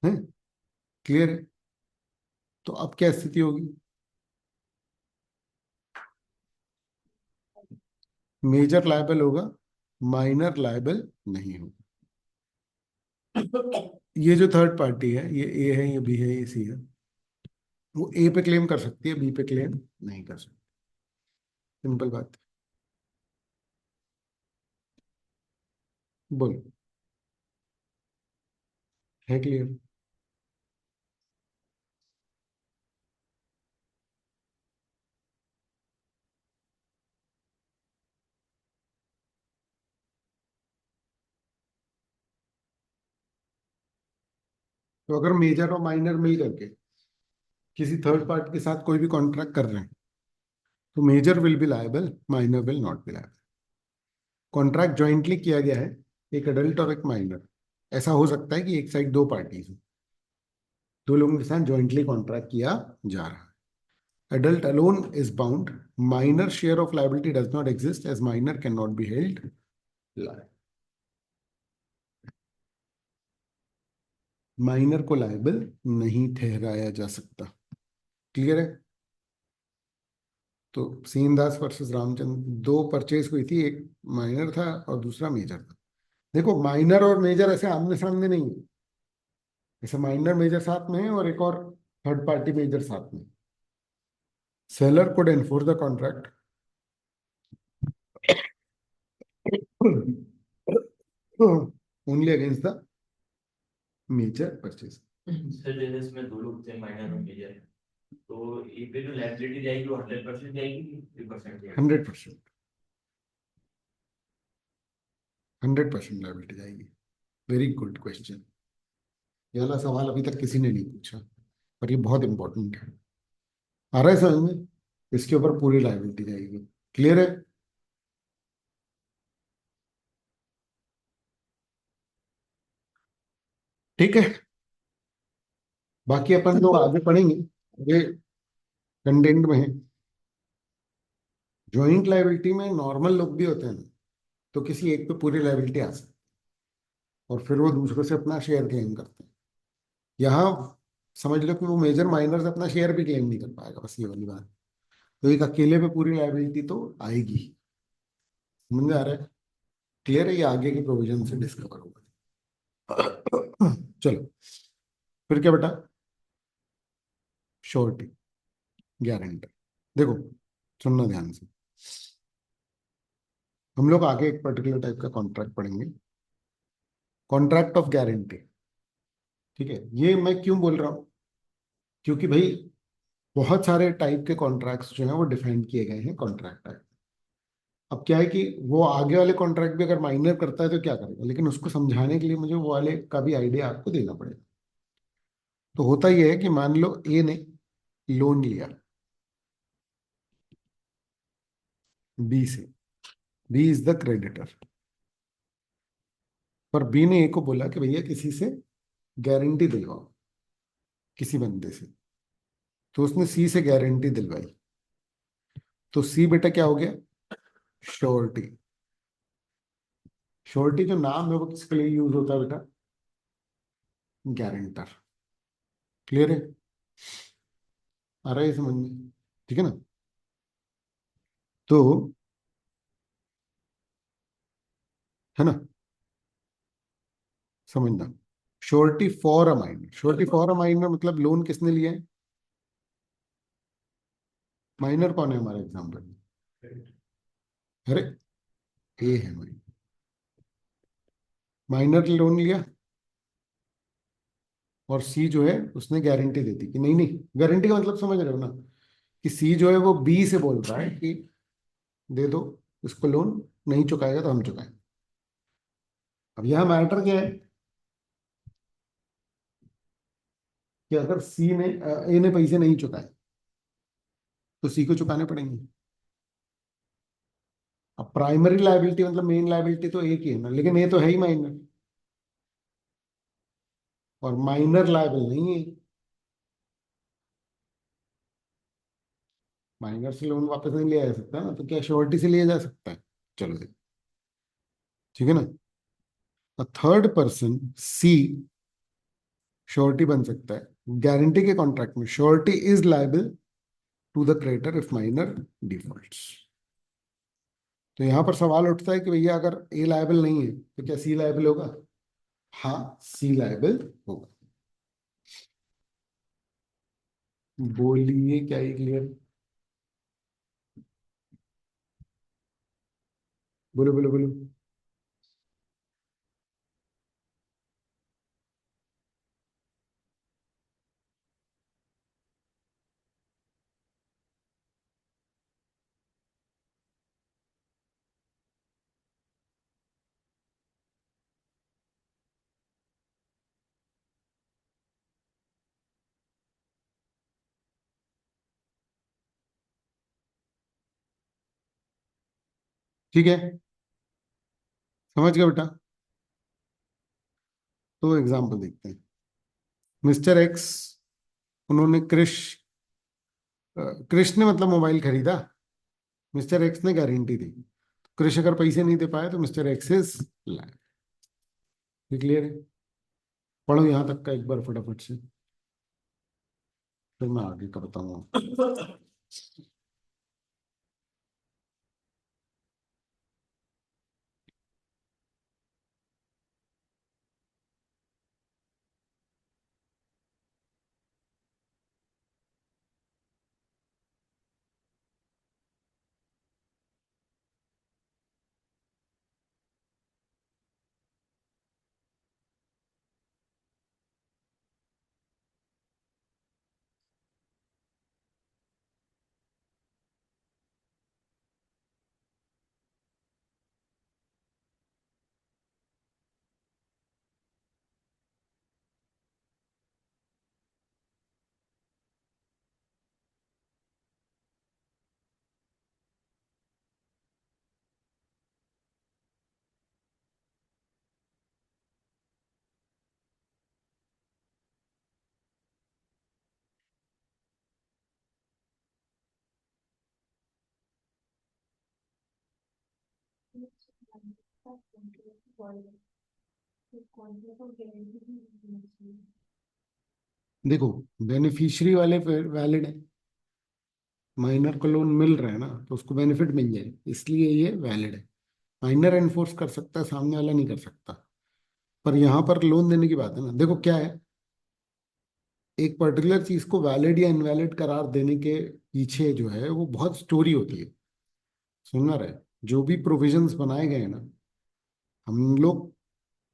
हैं? क्लियर है? तो अब क्या स्थिति होगी? मेजर लायबल होगा, माइनर लायबल नहीं होगा। ये जो थर्ड पार्टी है, ये ए है, ये बी है, ये सी है, वो ए पे क्लेम कर सकती है, बी पे क्लेम नहीं कर सकती। सिंपल बात बोलो। है क्लियर? तो अगर मेजर और माइनर मिल करके किसी थर्ड पार्टी के साथ कोई भी कॉन्ट्रैक्ट कर रहे हैं, तो major will be liable, minor will not be liable. Contract jointly किया गया है, एक अडल्ट और एक माइनर। ऐसा हो सकता है कि एक साइड दो पार्टीज हो, दो लोगों के साथ ज्वाइंटली कॉन्ट्रैक्ट किया जा रहा है। Adult alone is bound. Minor share of liability does not exist as minor cannot be held liable. Minor को लायबल नहीं ठहराया जा सकता। क्लियर है? तो सीनदास वर्सेस रामचंद्र, दो परचेज हुई थी, एक माइनर था और दूसरा मेजर था। देखो माइनर और मेजर ऐसे आमने सामने नहीं है, ऐसे माइनर मेजर साथ में है और एक और थर्ड पार्टी मेजर साथ में। Seller could enforce the contract only against the major purchase. Sir जैसे इसमें दो लोग थे, माइनर और मेजर, तो ये पे जो लायबिलिटी जाएगी वो 100% जाएगी कि 50% जाएगी? 100%, 100% लायबिलिटी जाएगी। Very good question. ये वाला सवाल अभी तक किसी ने नहीं पूछा, पर ये बहुत इंपॉर्टेंट है। आ रहा है समझ में? इसके ऊपर पूरी लायबिलिटी जाएगी। क्लियर है? ठीक है, बाकी अपन लोग आगे पढ़ेंगे, ये कंटेंट में है। ज्वाइंट लायबिलिटी में नॉर्मल लोग भी होते हैं ना, तो किसी एक पे पूरी लायबिलिटी आ सकती है और फिर वो दूसरों से अपना शेयर क्लेम करते हैं। यहाँ समझ लो कि वो मेजर माइनर से अपना शेयर भी क्लेम नहीं कर पाएगा, बस ये वाली बात। तो एक अकेले पे पूरी लायबिलिटी तो आएगी। समझ में आ रहा है? क्लियर है? ये आगे के प्रोविजन से डिस्कवर होगा। चलो, फिर क्या बेटा? Surety, guarantee. देखो सुनना ध्यान से, हम लोग आगे एक पर्टिकुलर टाइप का कॉन्ट्रैक्ट पढ़ेंगे, कॉन्ट्रैक्ट ऑफ गारंटी। ठीक है? ये मैं क्यों बोल रहा हूँ? क्योंकि भाई बहुत सारे टाइप के कॉन्ट्रैक्ट्स जो हैं वो डिफाइन किए गए हैं कॉन्ट्रैक्ट एक्ट। अब क्या है कि वो आगे वाले कॉन्ट्रैक्ट भी अगर माइनर करता है तो क्या करेगा, लेकिन उसको समझाने के लिए मुझे वो वाले का भी आइडिया आपको देना पड़ेगा। तो होता यह है कि मान लो ए ने लोन लिया बी से, बी इज द क्रेडिटर, पर बी ने ए को बोला कि भैया किसी से गारंटी दिलवाओ, किसी बंदे से। तो उसने सी से गारंटी दिलवाई, तो सी बेटा क्या हो गया, श्योरिटी। श्योरिटी जो नाम है वो किसके लिए यूज होता है बेटा, गारंटर। क्लियर है, आ रहा है ये समझ में, ठीक है ना। तो है ना, समझना, surety for a minor, surety for a minor मतलब लोन किसने लिया है, माइनर कौन है हमारे एग्जाम्पल में, अरे ए है माइनर, माइनर लोन लिया, और सी जो है उसने गारंटी दे दी कि नहीं नहीं, गारंटी का मतलब समझ रहे हो ना, कि सी जो है वो बी से बोल रहा है कि दे दो इसको लोन, नहीं चुकाएगा तो हम चुकाएंगे। अब यहाँ मैटर क्या है कि अगर सी ने ए ने पैसे नहीं चुकाए तो सी को चुकाने पड़ेंगे। अब प्राइमरी लायबिलिटी मतलब मेन लायबिलिटी तो एक ही है ना, लेकिन ये तो है ही माइनर, और माइनर लायबल नहीं है। माइनर से लोन वापस नहीं लिया जा सकता ना, तो क्या श्योरिटी से लिया जा सकता है, चलो देख, ठीक है ना। थर्ड पर्सन सी श्योरिटी बन सकता है गारंटी के कॉन्ट्रैक्ट में, surety is liable to the creditor if minor defaults. तो यहां पर सवाल उठता है कि भैया अगर ए लायबल नहीं है तो क्या सी लायबल होगा, हाँ सी लायबल होगा। बोलिए क्या, ये क्लियर, बोलो बोलो बोलो। ठीक है, समझ गया बेटा। तो एग्जाम्पल देखते हैं। मिस्टर एक्स, उन्होंने कृष ने मतलब मोबाइल खरीदा, मिस्टर एक्स ने गारंटी दी, कृष अगर पैसे नहीं दे पाए तो mister x is liable. Clear है, पढ़ो यहाँ तक का एक बार फटाफट से, फिर मैं आगे का बताऊंगा। देखो, बेनिफिशियरी वाले वैलिड है, माइनर को लोन मिल रहा है ना तो उसको बेनिफिट मिल जाए, इसलिए ये वैलिड है। माइनर एनफोर्स कर सकता है, सामने वाला नहीं कर सकता। पर यहाँ पर लोन देने की बात है ना, देखो क्या है, एक पर्टिकुलर चीज को वैलिड या इनवैलिड करार देने के पीछे जो है वो बहुत स्टोरी होती है। सुनना रहे, जो भी प्रोविजंस बनाए गए हैं ना, हम लोग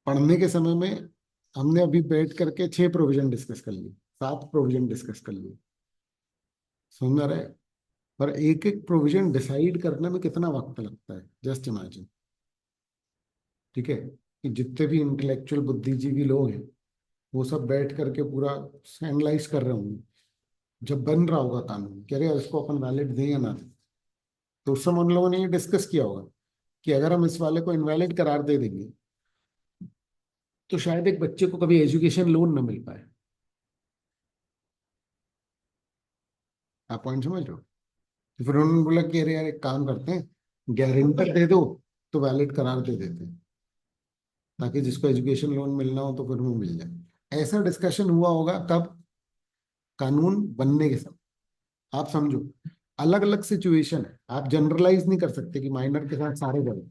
पढ़ने के समय में हमने अभी बैठ करके 6 प्रोविजन डिस्कस कर ली, 7 प्रोविजन डिस्कस कर ली, सुनना रहे। पर एक एक प्रोविजन डिसाइड करने में कितना वक्त लगता है, जस्ट इमेजिन। ठीक है, कि जितने भी इंटेलेक्चुअल बुद्धिजीवी लोग हैं वो सब बैठ करके पूरा एनालाइज कर रहे होंगे जब बन रहा होगा कानून, कह रहे हैं इसको अपन वैलिड दें या ना दें, तो उस समय उन लोगों ने ये डिस्कस किया होगा कि अगर हम इस वाले को इनवैलिड करार दे देंगे तो शायद एक बच्चे को कभी एजुकेशन लोन न मिल पाए। आप पॉइंट समझ रहे हो? तो फिर उन्होंने बोला कि अरे यार एक काम करते हैं, गारंटर दे दो तो वैलिड करार दे देते हैं, ताकि जिसको एजुकेशन लोन मिलना हो तो फिर वो मिल जाए। ऐसा डिस्कशन हुआ होगा तब, कानून बनने के समय। आप समझो, अलग अलग सिचुएशन है, आप जनरलाइज नहीं कर सकते कि माइनर के साथ सारे करें।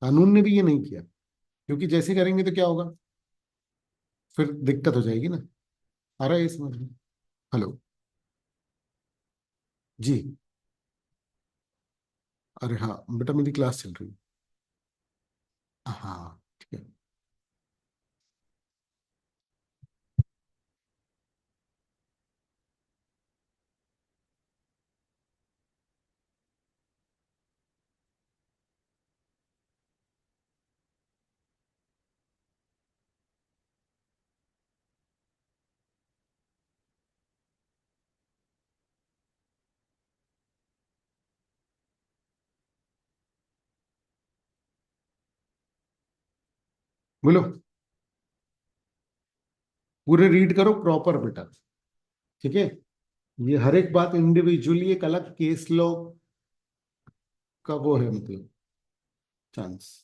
कानून ने भी ये नहीं किया, क्योंकि जैसे करेंगे तो क्या होगा, फिर दिक्कत हो जाएगी ना। आ रहा है ये समझ में? हेलो। जी। अरे हाँ बेटा, मेरी क्लास चल रही है। हाँ ठीक है। बोलो, पूरे रीड करो प्रॉपर बेटा। ठीक है, ये हर एक बात इंडिविजुअली एक अलग केस लॉ का वो है, मतलब चांस।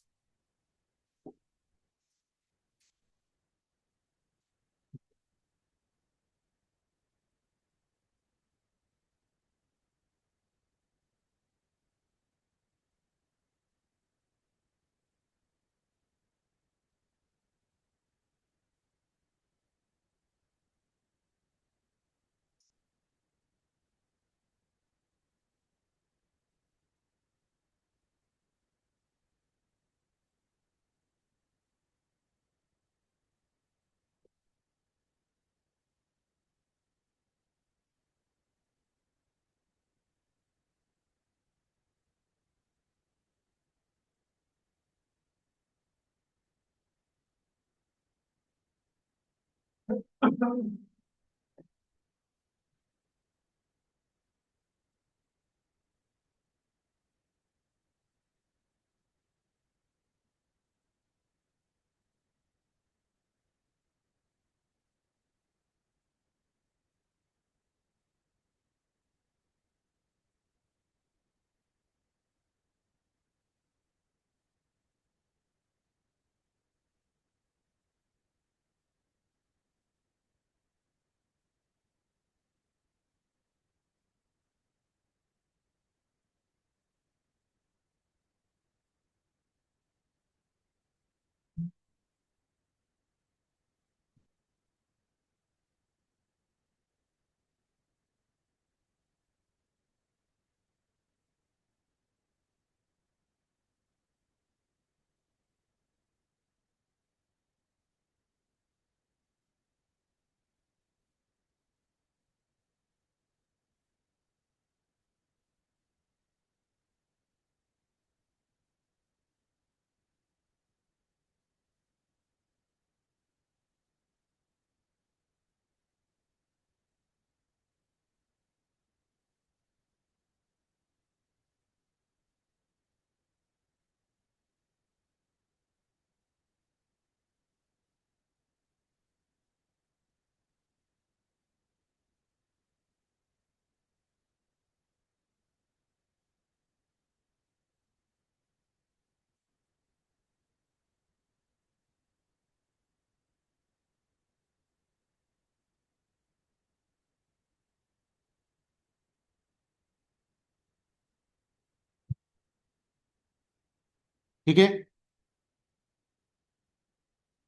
ठीक है,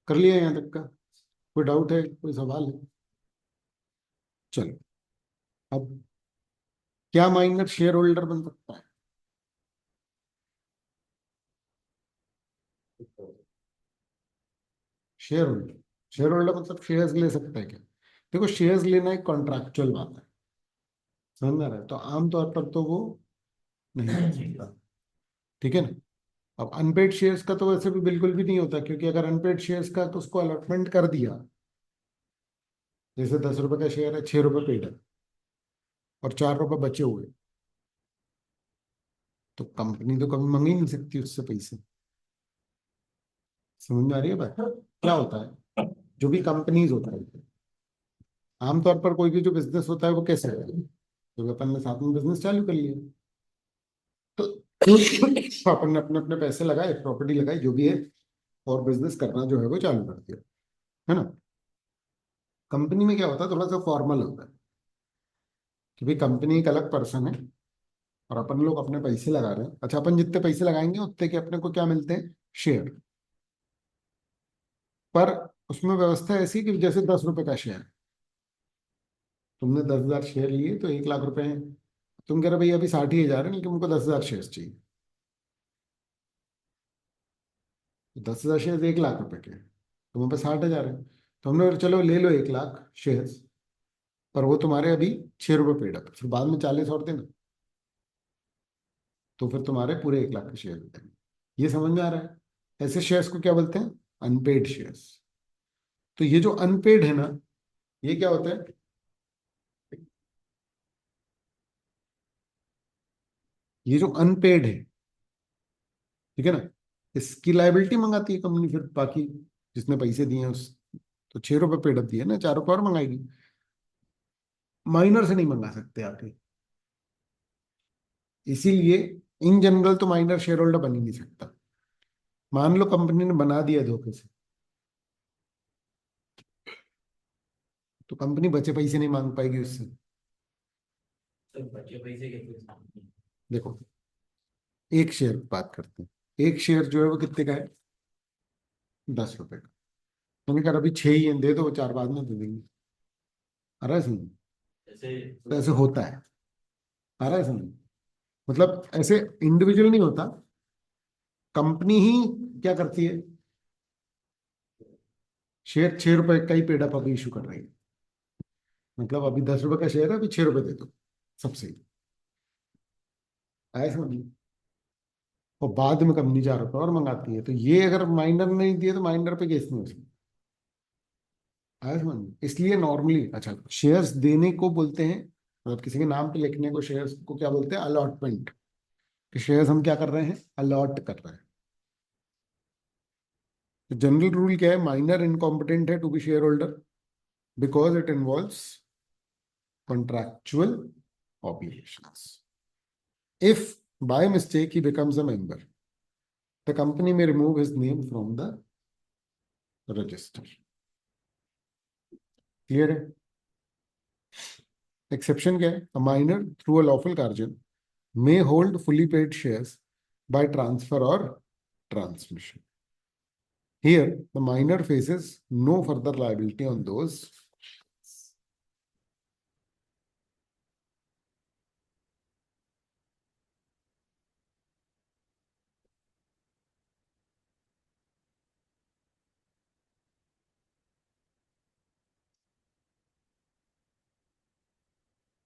कर लिया यहाँ तक का? कोई डाउट है, कोई सवाल है? चलो, अब क्या माइनर शेयर होल्डर बन सकता है? शेयर होल्डर, शेयर होल्डर मतलब शेयर्स ले सकता है क्या? देखो, शेयर्स लेना एक कॉन्ट्रैक्चुअल बात है, समझ में आ रहा है? तो आमतौर पर तो वो नहीं कर सकता। ठीक है ना? अब अनपेड शेयर्स का तो वैसे भी बिल्कुल भी नहीं होता, क्योंकि अगर अनपेड शेयर्स का तो उसको अलॉटमेंट कर दिया, जैसे 10 रुपए का शेयर है, 6 रुपए पेड है, और 4 रुपए बचे हुए, तो कंपनी तो कभी मांग ही नहीं सकती उससे पैसे। समझ में आ रही है बात? क्या होता है, जो भी कंपनीज होता है, आमतौर पर कोई भी जो बिजनेस होता है वो कैसे होता है, तो अपन ने साथ में बिजनेस चालू कर लिया, तो अपन ने अपने अपने पैसे लगाए, प्रॉपर्टी लगाई, जो भी है, और बिजनेस करना जो है वो चालू कर दिया, है ना। कंपनी में क्या होता है, थोड़ा सा फॉर्मल होता है कि भाई कंपनी एक अलग पर्सन है, और अपन लोग अपने पैसे लगा रहे हैं। अच्छा, अपन जितने पैसे लगाएंगे उतने के अपने को क्या मिलते हैं, शेयर। पर उसमें व्यवस्था ऐसी कि जैसे 10 रुपए का शेयर, तुमने 10,000 शेयर लिए तो 1 लाख रुपए हैं। तुम कह रहे भाई अभी 60 ही हजार है, लेकिन तुमको 10,000 शेयर चाहिए, तो 10,000 शेयर 1 लाख रुपए के हैं, तुम्हारे पास 60 हजार है, तो हमने बोला, चलो ले लो 1 लाख शेयर, पर वो तुम्हारे अभी 6 रुपए पेड़ है, फिर बाद में 40 और देना, तो फिर तुम्हारे पूरे 1 लाख के शेयर होते हैं। ये समझ में आ रहा है? ऐसे शेयर्स को क्या बोलते हैं, अनपेड शेयर्स। तो ये जो अनपेड है ना, ये क्या होता है, ये जो अनपेड है, ठीक है ना, इसकी लाइबिलिटी मंगाती है कंपनी फिर बाकी, जिसने पैसे दिए हैं उस, तो 6 रुपए पेड अप दिए ना, 4 रुपए और मंगाएगी। माइनर से नहीं मंगा सकते आके, इसीलिए इन जनरल तो माइनर शेयर होल्डर बन ही नहीं सकता। मान लो कंपनी ने बना दिया धोखे से, तो कंपनी बचे पैसे नहीं मांग पाएगी उससे। सर बचे पैसे कैसे? देखो, एक शेयर की बात करते हैं, एक शेयर जो है वो कितने का है, 10 रुपए का। मैंने कहा अभी 6 ही हैं, दे दो, वो 4 बाद में दे देंगे। आ रहा है समझ? जैसे तो ऐसे होता है, आ रहा है समझ? मतलब ऐसे इंडिविजुअल नहीं होता, कंपनी ही क्या करती है, शेयर 6 रुपए का ही पेड अप अभी इशू कर रही है। मतलब अभी 10 रुपए का शेयर है, अभी 6 रुपए दे दो, सबसे। आया समझ? और बाद में कंपनी 4 रुपए और मंगाती है, तो ये अगर माइनर नहीं दिए तो माइनर पे केस नहीं हो सकता। आया समझ? इसलिए नॉर्मली, अच्छा, शेयर्स देने को बोलते हैं, मतलब किसी के नाम पे लिखने को शेयर्स को क्या बोलते हैं, अलॉटमेंट। कि शेयर्स हम क्या कर रहे हैं, अलॉट कर रहे हैं। तो जनरल रूल क्या है, माइनर इनकॉम्पिटेंट है to be shareholder because it involves contractual obligations. If by mistake he becomes a member, the company may remove his name from the register. Clear है? Exception क्या है? A minor through a lawful guardian may hold fully paid shares by transfer or transmission. Here, the minor faces no further liability on those.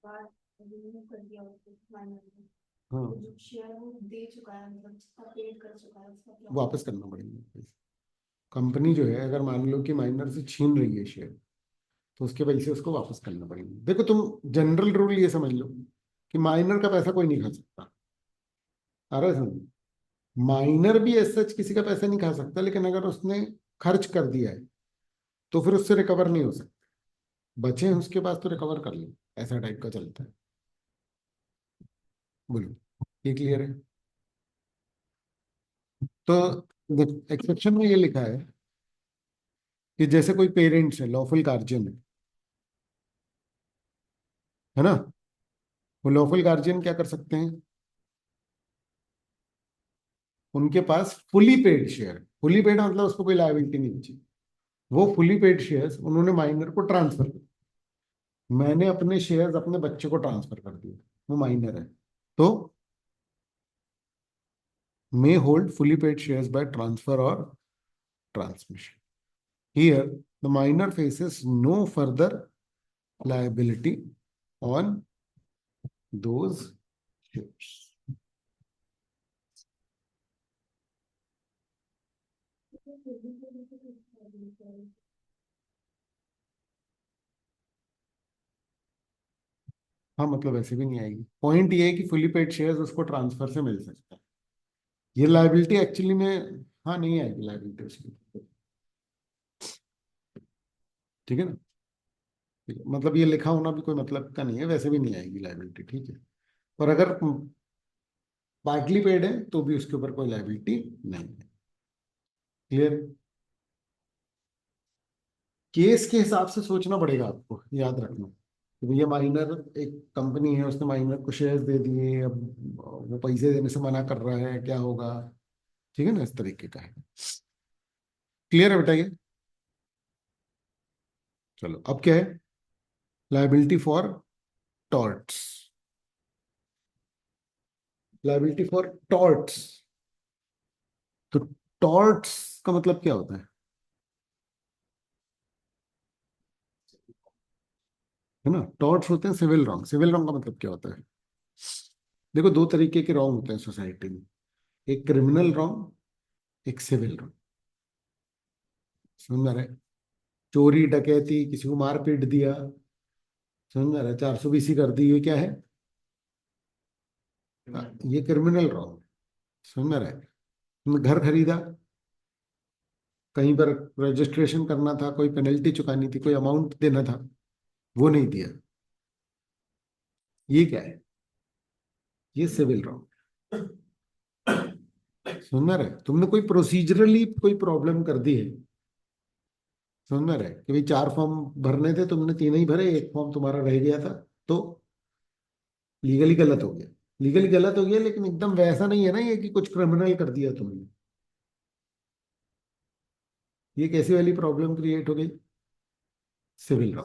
बात रिन्यू कर दिया उसको फाइनल में, हाँ, तो जो शेयर वो दे चुका है, मतलब जितना पेड कर चुका है उसका क्या वापस करना पड़ेगा। कंपनी जो है अगर मान लो कि माइनर से छीन रही है शेयर, तो उसके पैसे उसको वापस करना पड़ेंगे। देखो, तुम जनरल रूल ये समझ लो कि माइनर का पैसा कोई नहीं खा सकता। आ रहा है समझ? माइनर भी ऐसा सच किसी का पैसा नहीं खा सकता, लेकिन अगर उसने खर्च कर दिया है तो फिर उससे रिकवर नहीं हो सकता। बचे हैं उसके पास तो रिकवर कर लो, ऐसा टाइप का चलता है। बोलो, ये क्लियर है? तो एक्सेप्शन में ये लिखा है कि जैसे कोई पेरेंट्स है, लॉफुल गार्जियन है ना, वो लॉफुल गार्जियन क्या कर सकते हैं, उनके पास fully paid share, fully paid मतलब उसको कोई लायबिलिटी नहीं बची, वो फुली पेड शेयर्स उन्होंने माइनर को ट्रांसफर कर, मैंने अपने शेयर्स अपने बच्चे को ट्रांसफर कर दिए, वो माइनर है, तो may hold fully paid shares by transfer or transmission. Here, the minor faces no further liability on those shares. हाँ मतलब ऐसे भी नहीं आएगी। पॉइंट ये है कि फुली पेड शेयर्स उसको ट्रांसफर से मिल सकता है। ये लाइबिलिटी एक्चुअली में, हाँ नहीं आएगी लाइबिलिटी उसकी। ठीक है ना, ठीक है। मतलब ये लिखा होना भी कोई मतलब का नहीं है, वैसे भी नहीं आएगी लाइबिलिटी, ठीक है। और अगर पार्टली पेड है तो भी उसके ऊपर कोई लाइबिलिटी नहीं है। क्लियर। केस के हिसाब से सोचना पड़ेगा आपको, याद रखना कि भैया माइनर एक कंपनी है, उसने माइनर को शेयर्स दे दिए, अब वो पैसे देने से मना कर रहा है, क्या होगा। ठीक है ना, इस तरीके का है। क्लियर है बेटा ये। चलो अब क्या है, liability for torts. Liability for torts, तो टॉर्ट्स का मतलब क्या होता है ना। टॉर्ट्स होते हैं सिविल रॉन्ग। सिविल रॉन्ग का मतलब क्या होता है, देखो दो तरीके के रॉन्ग होते हैं सोसाइटी में, एक क्रिमिनल रॉन्ग, एक सिविल रॉन्ग। समझ में आ रहा है, चोरी डकैती, किसी को मार पीट दिया, समझ में आ रहा है, 420 कर दी, ये क्या है, ये क्रिमिनल रॉन्ग। समझ में आ रहा है, तुमने घर खरीदा, कहीं पर रजिस्ट्रेशन करना था, कोई पेनल्टी चुकानी थी, कोई अमाउंट देना था, वो नहीं दिया, ये क्या है, ये सिविल रॉन्ग। समझ में आ रहा है, तुमने कोई प्रोसीजरली कोई प्रॉब्लम कर दी है। समझ में आ रहा है कि भाई 4 फॉर्म भरने थे, तुमने तीन ही भरे, एक फॉर्म तुम्हारा रह गया था, तो लीगली गलत हो गया। लीगली गलत हो गया, लेकिन एकदम वैसा नहीं है ना ये कि कुछ क्रिमिनल कर दिया तुमने। ये कैसी वाली प्रॉब्लम क्रिएट हो गई, सिविल रॉ।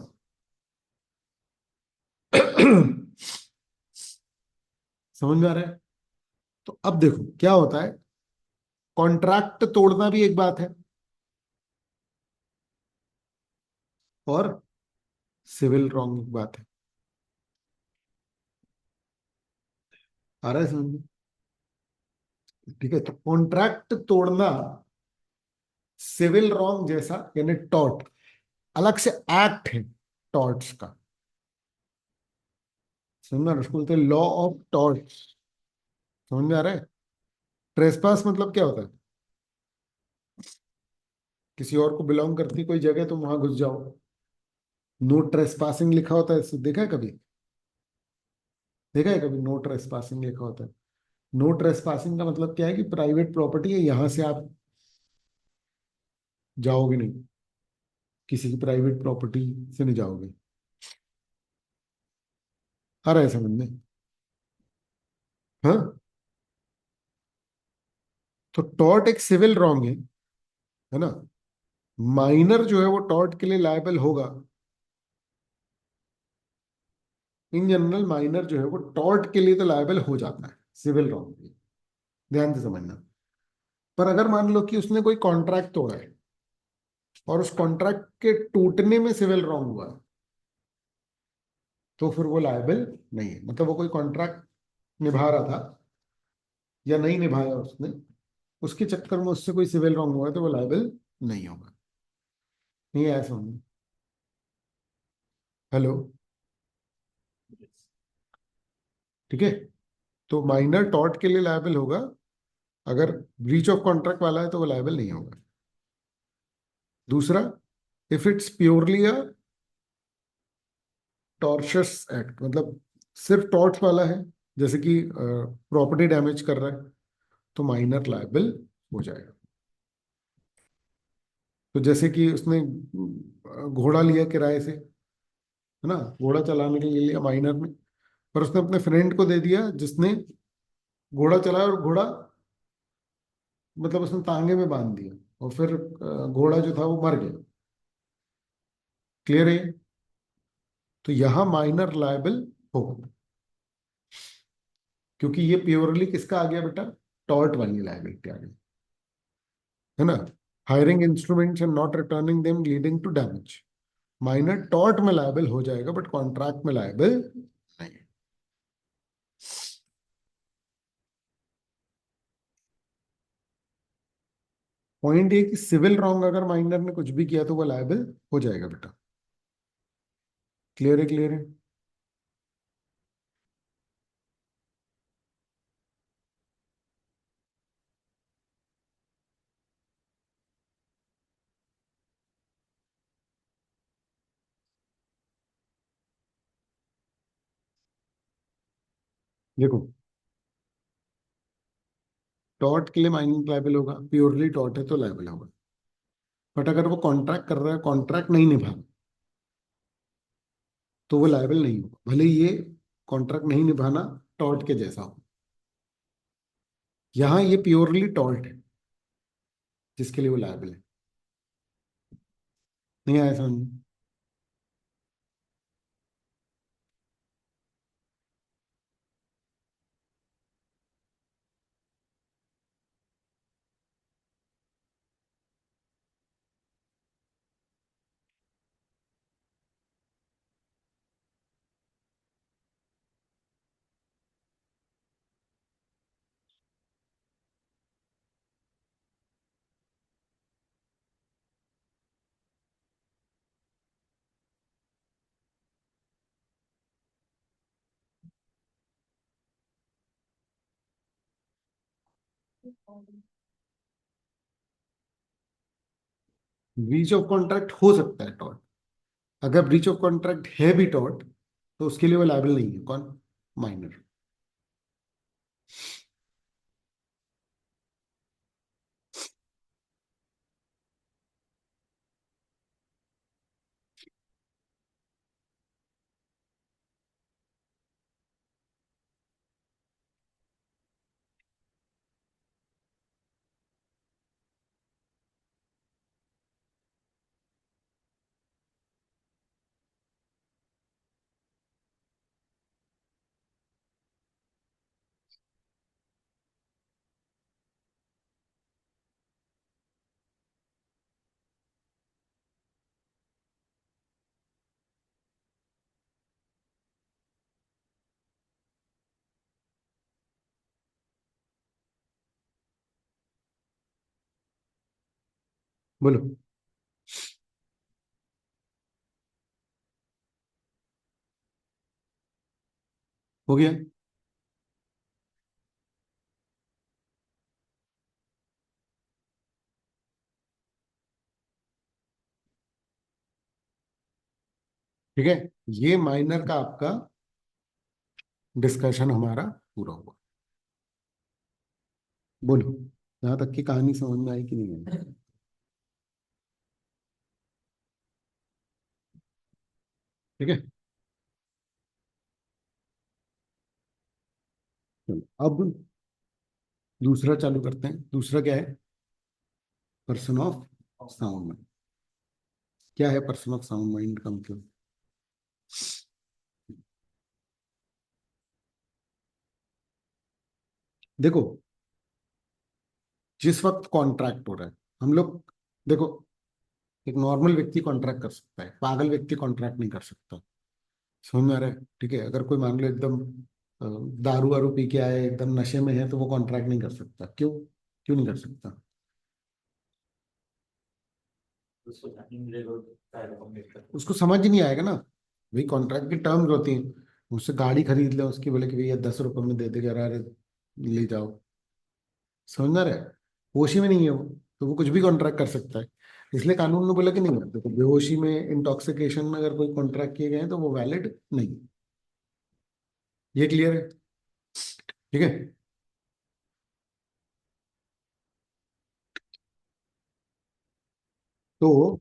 समझ में आ रहा है। तो अब देखो क्या होता है, कॉन्ट्रैक्ट तोड़ना भी एक बात है, और सिविल रॉन्ग एक बात है। आ रहा है समझ में। ठीक है, तो कॉन्ट्रैक्ट तोड़ना सिविल रॉन्ग जैसा, यानी टॉर्ट, अलग से एक्ट है टॉर्ट्स का। समझ में आ रहा है? उसको बोलते हैं लॉ ऑफ टॉर्ट्स। समझ में आ रहा है। ट्रेसपास मतलब क्या होता है, किसी और को बिलोंग करती कोई जगह, तुम वहां घुस जाओ, नो ट्रेसपासिंग लिखा होता है, इससे देखा है कभी, देखा है कभी नो ट्रेसपासिंग लिखा होता है। नो ट्रेसपासिंग का मतलब क्या है कि प्राइवेट प्रॉपर्टी है, यहां से आप जाओगे नहीं, किसी की प्राइवेट प्रॉपर्टी से नहीं जाओगे। आ रहा है समझ में। हाँ, तो टॉर्ट एक सिविल रॉन्ग है ना। माइनर जो है वो टॉर्ट के लिए लायबल होगा। इन जनरल माइनर जो है वो टॉर्ट के लिए तो लायबल हो जाता है, सिविल रॉन्ग के लिए। ध्यान से समझना। पर अगर मान लो कि उसने कोई कॉन्ट्रैक्ट तोड़ा है, और उस कॉन्ट्रैक्ट के टूटने में सिविल रॉन्ग हुआ है, तो फिर वो लायबल नहीं है। मतलब वो कोई कॉन्ट्रैक्ट निभा रहा था या नहीं निभाया उसने, उसके चक्कर में उससे कोई सिविल रॉन्ग हुआ है, तो वो लायबल नहीं होगा। नहीं आया समझ। हेलो। ठीक है, तो माइनर टॉर्ट के लिए लायबल होगा, अगर ब्रीच ऑफ कॉन्ट्रैक्ट वाला है तो वो लायबल नहीं होगा। दूसरा, if it's purely a tortious act, मतलब सिर्फ टॉर्च वाला है, जैसे कि प्रॉपर्टी डैमेज कर रहा है, तो माइनर लायबल हो जाएगा। तो जैसे कि उसने घोड़ा लिया किराए से, है ना, घोड़ा चलाने के लिए लिया माइनर में, पर उसने अपने फ्रेंड को दे दिया जिसने घोड़ा चलाया, और घोड़ा मतलब उसने तांगे में बांध दिया, और फिर घोड़ा जो था वो मर गया। क्लियर है ये? तो यहां माइनर लायबल होगा, क्योंकि ये प्योरली किसका आ गया बेटा, टॉर्ट वाली लायबिलिटी आ गई, है ना। Hiring instruments and not returning them leading to damage, minor tort में लायबल हो जाएगा, बट कॉन्ट्रैक्ट में लायबल नहीं। पॉइंट ये कि सिविल रॉन्ग अगर माइनर ने कुछ भी किया तो वो लायबल हो जाएगा बेटा। क्लियर है, क्लियर है। देखो, टॉर्ट के लिए माइनिंग लायबल होगा, प्योरली टॉर्ट है तो लायबल होगा। बट अगर वो कॉन्ट्रैक्ट कर रहा है, कॉन्ट्रैक्ट नहीं निभा रहा, तो वो लायबल नहीं होगा, भले ही ये कॉन्ट्रैक्ट नहीं निभाना टॉर्ट के जैसा हो। यहाँ ये प्योरली टॉर्ट है जिसके लिए वो लायबल है। नहीं आया समझ में? ब्रीच ऑफ कॉन्ट्रैक्ट हो सकता है टॉर्ट। अगर ब्रीच ऑफ कॉन्ट्रैक्ट है भी टॉर्ट, तो उसके लिए वो लायबल नहीं है। कौन? माइनर। बोलो। हो गया? ठीक है, ये माइनर का आपका डिस्कशन हमारा पूरा हुआ। बोलो, यहाँ तक की कहानी समझ में आई कि नहीं आई? ठीक है, चलो अब दूसरा चालू करते हैं। दूसरा क्या है? Person of sound mind. क्या है पर्सन ऑफ साउंड माइंड का मतलब? देखो, जिस वक्त कॉन्ट्रैक्ट हो रहा है, हम लोग, देखो, एक नॉर्मल व्यक्ति कॉन्ट्रैक्ट कर सकता है, पागल व्यक्ति कॉन्ट्रैक्ट नहीं कर सकता। समझ में आ रहा है? ठीक है, अगर कोई मान लो एकदम दारू वारू पी के आए, एकदम नशे में है, तो वो कॉन्ट्रैक्ट नहीं कर सकता। क्यों? क्यों नहीं कर सकता? उसको नहीं मिलेगा फायदा कंप्लीट कर। उसको समझ ही नहीं आएगा ना। भाई कॉन्ट्रैक्ट की टर्म्स होती हैं। उससे गाड़ी खरीद ले, उसकी बोले कि भैया 10 रुपए में दे देगा, अरे ले जाओ। समझ में आ रहा है? होशी में नहीं है वो, तो वो कुछ भी कॉन्ट्रैक्ट कर सकता है। इसलिए कानून ने बोला कि नहीं, देखो, बेहोशी में, इंटॉक्सिकेशन में अगर कोई कॉन्ट्रैक्ट किए गए हैं तो वो वैलिड नहीं। ये क्लियर है? ठीक है। तो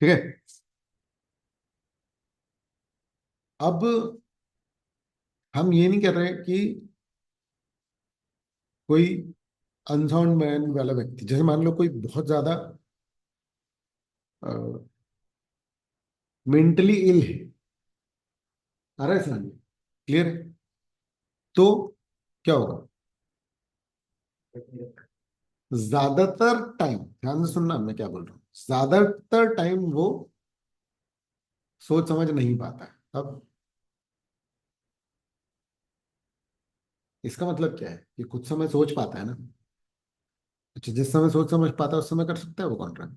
ठीक है, अब हम ये नहीं कर रहे कि कोई अनसाउंड माइंड वाला व्यक्ति, जैसे मान लो कोई बहुत ज्यादा मेंटली इल है, आ रहा है समझ? क्लियर है? तो क्या होगा? ज्यादातर टाइम, ध्यान से सुनना मैं क्या बोल रहा हूँ, ज्यादातर टाइम वो सोच समझ नहीं पाता है। अब इसका मतलब क्या है? कि कुछ समय सोच पाता है ना। अच्छा, जिस समय सोच समझ पाता है उस समय कर सकता है वो कॉन्ट्रैक्ट,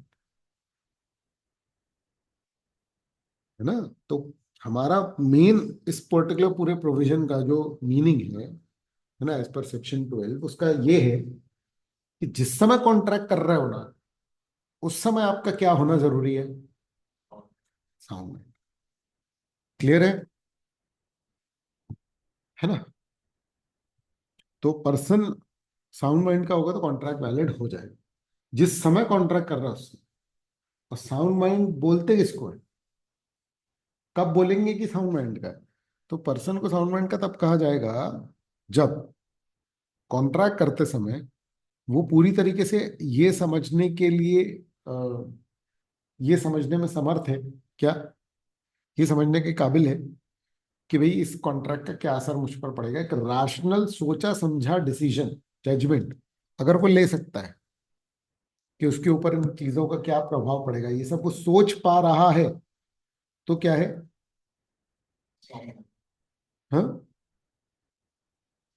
है ना? तो हमारा मेन इस पर्टिकुलर पूरे प्रोविजन का जो मीनिंग है ना, एज पर सेक्शन 12, उसका ये है कि जिस समय कॉन्ट्रैक्ट कर रहे हो ना, उस समय आपका क्या होना जरूरी है? Sound mind. क्लियर है ना? तो पर्सन साउंड माइंड का होगा तो कॉन्ट्रैक्ट वैलिड हो जाएगा जिस समय कॉन्ट्रैक्ट कर रहा है उससे। और साउंड माइंड बोलते किसको है? कब बोलेंगे कि साउंड माइंड का है? तो पर्सन को साउंड माइंड का तब कहा जाएगा जब कॉन्ट्रैक्ट करते समय वो पूरी तरीके से ये समझने के लिए ये समझने में समर्थ है, क्या ये समझने के काबिल है कि भाई इस कॉन्ट्रैक्ट का क्या असर मुझ पर पड़ेगा। एक राशनल सोचा समझा डिसीजन, जजमेंट अगर वो ले सकता है कि उसके ऊपर इन चीजों का क्या प्रभाव पड़ेगा, ये सब वो सोच पा रहा है, तो क्या है? हाँ,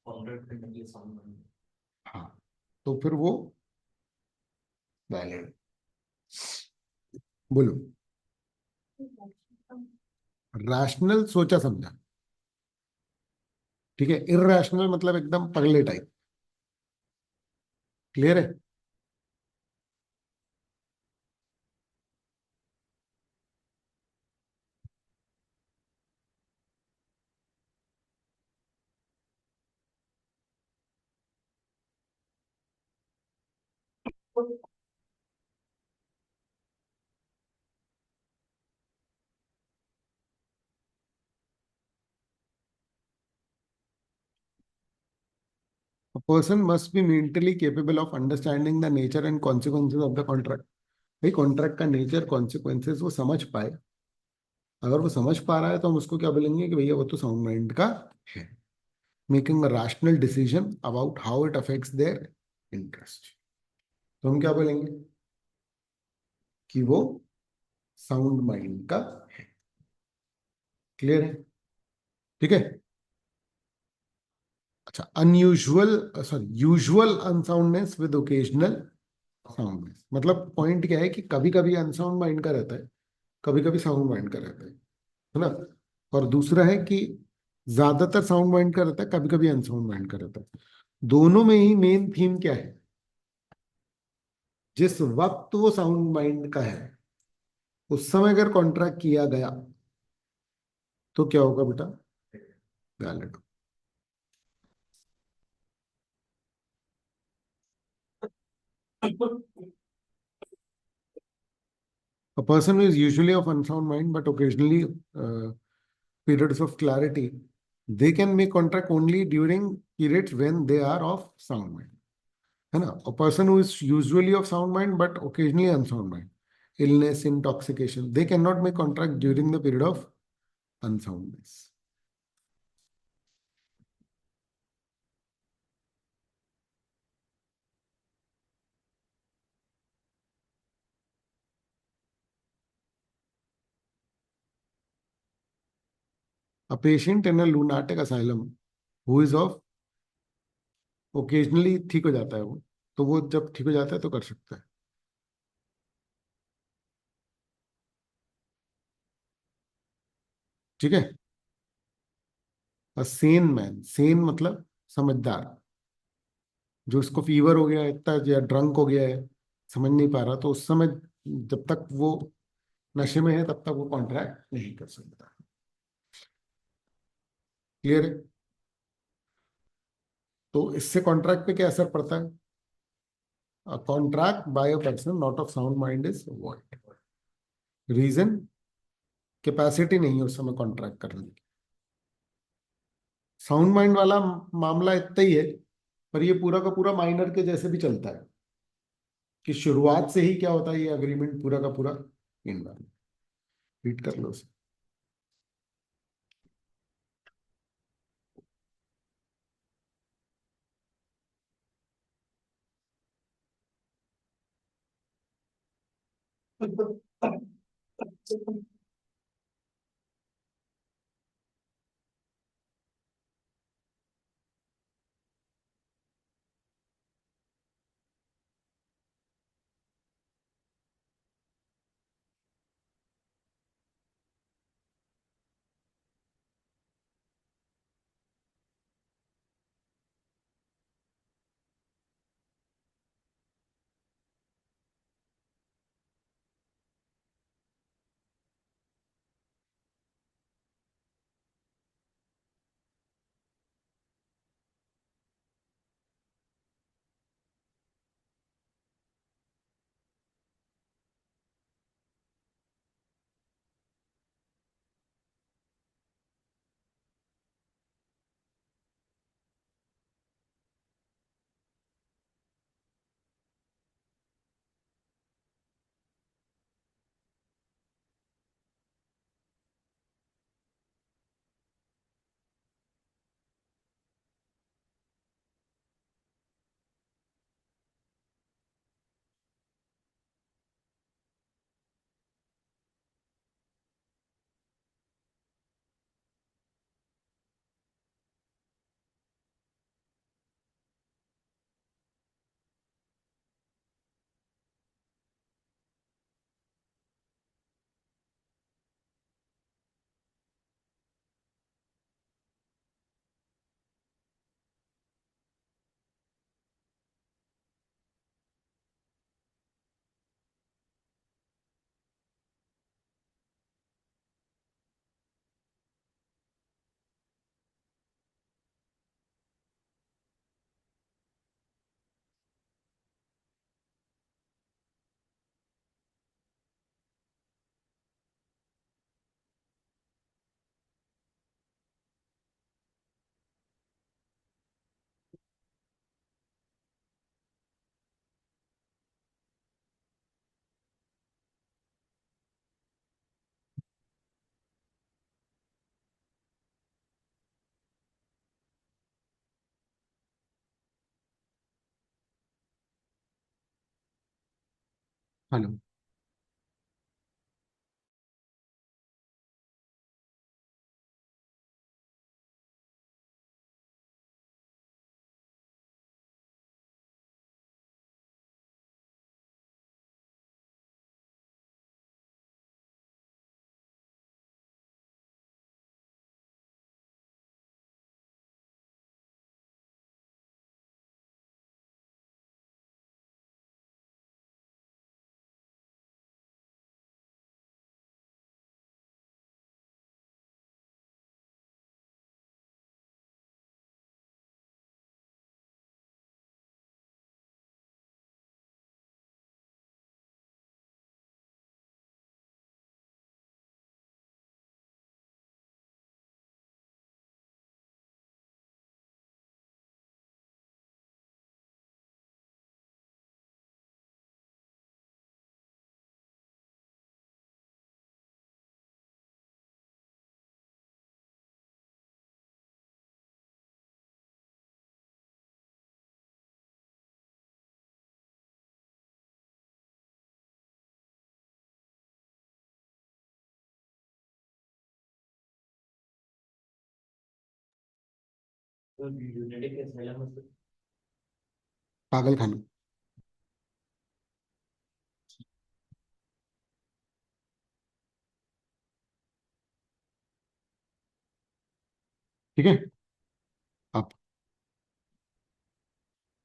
कॉन्ट्रैक्ट करने के लिए साउंड माइंड। हाँ, तो फिर वो वैलिड। बोलो। रैशनल सोचा समझा, ठीक है। इरेशनल मतलब एकदम पगले टाइप। क्लियर है? A person must be mentally capable of understanding the nature and consequences of the contract। भाई कॉन्ट्रैक्ट का नेचर कॉन्सिक्वेंसेस वो समझ पाए। अगर वो समझ पा रहा है तो हम उसको क्या बोलेंगे कि भैया वो तो साउंड माइंड का है। Making a rational decision about how it affects their interest, तो हम क्या बोलेंगे कि वो साउंड माइंड का है। क्लियर है? ठीक है। अच्छा, unusual sorry usual unsoundness with occasional soundness, मतलब पॉइंट क्या है कि कभी कभी अनसाउंड माइंड का रहता है, कभी कभी साउंड माइंड का रहता है ना? और दूसरा है कि ज्यादातर साउंड माइंड का रहता है, कभी कभी अनसाउंड माइंड का रहता है। दोनों में ही मेन थीम क्या है? जिस वक्त वो साउंड माइंड का है उस समय अगर कॉन्ट्रैक्ट किया गया तो क्या होगा बेटा? Valid. A person who is usually of unsound mind but occasionally periods of clarity, they can make contract only during periods when they are of sound mind, है ना? A person who is usually of sound mind but occasionally unsound mind, illness, intoxication, they cannot make contract during the period of unsoundness। A patient in a lunatic asylum who is of occasionally ठीक हो जाता है वो, तो वो जब ठीक हो जाता है तो कर सकता है। ठीक है। A sane man, sane मतलब समझदार, जो इसको फीवर हो गया है इतना या ड्रंक हो गया है, समझ नहीं पा रहा, तो उस समय जब तक वो नशे में है तब तक वो कॉन्ट्रैक्ट नहीं कर सकता। क्लियर है? तो इससे कॉन्ट्रैक्ट पे क्या असर पड़ता है? Contract by a person not of sound mind is void. Reason, capacity नहीं है उस समय कॉन्ट्रैक्ट करने की। साउंड माइंड वाला मामला इतना ही है, पर ये पूरा का पूरा माइनर के जैसे भी चलता है कि शुरुआत से ही क्या होता है, ये अग्रीमेंट पूरा का पूरा इनवैलिड। रीड कर लो उसे। हेलो। तो यूनाइटेड के asylum में पागल खाना। ठीक है। अब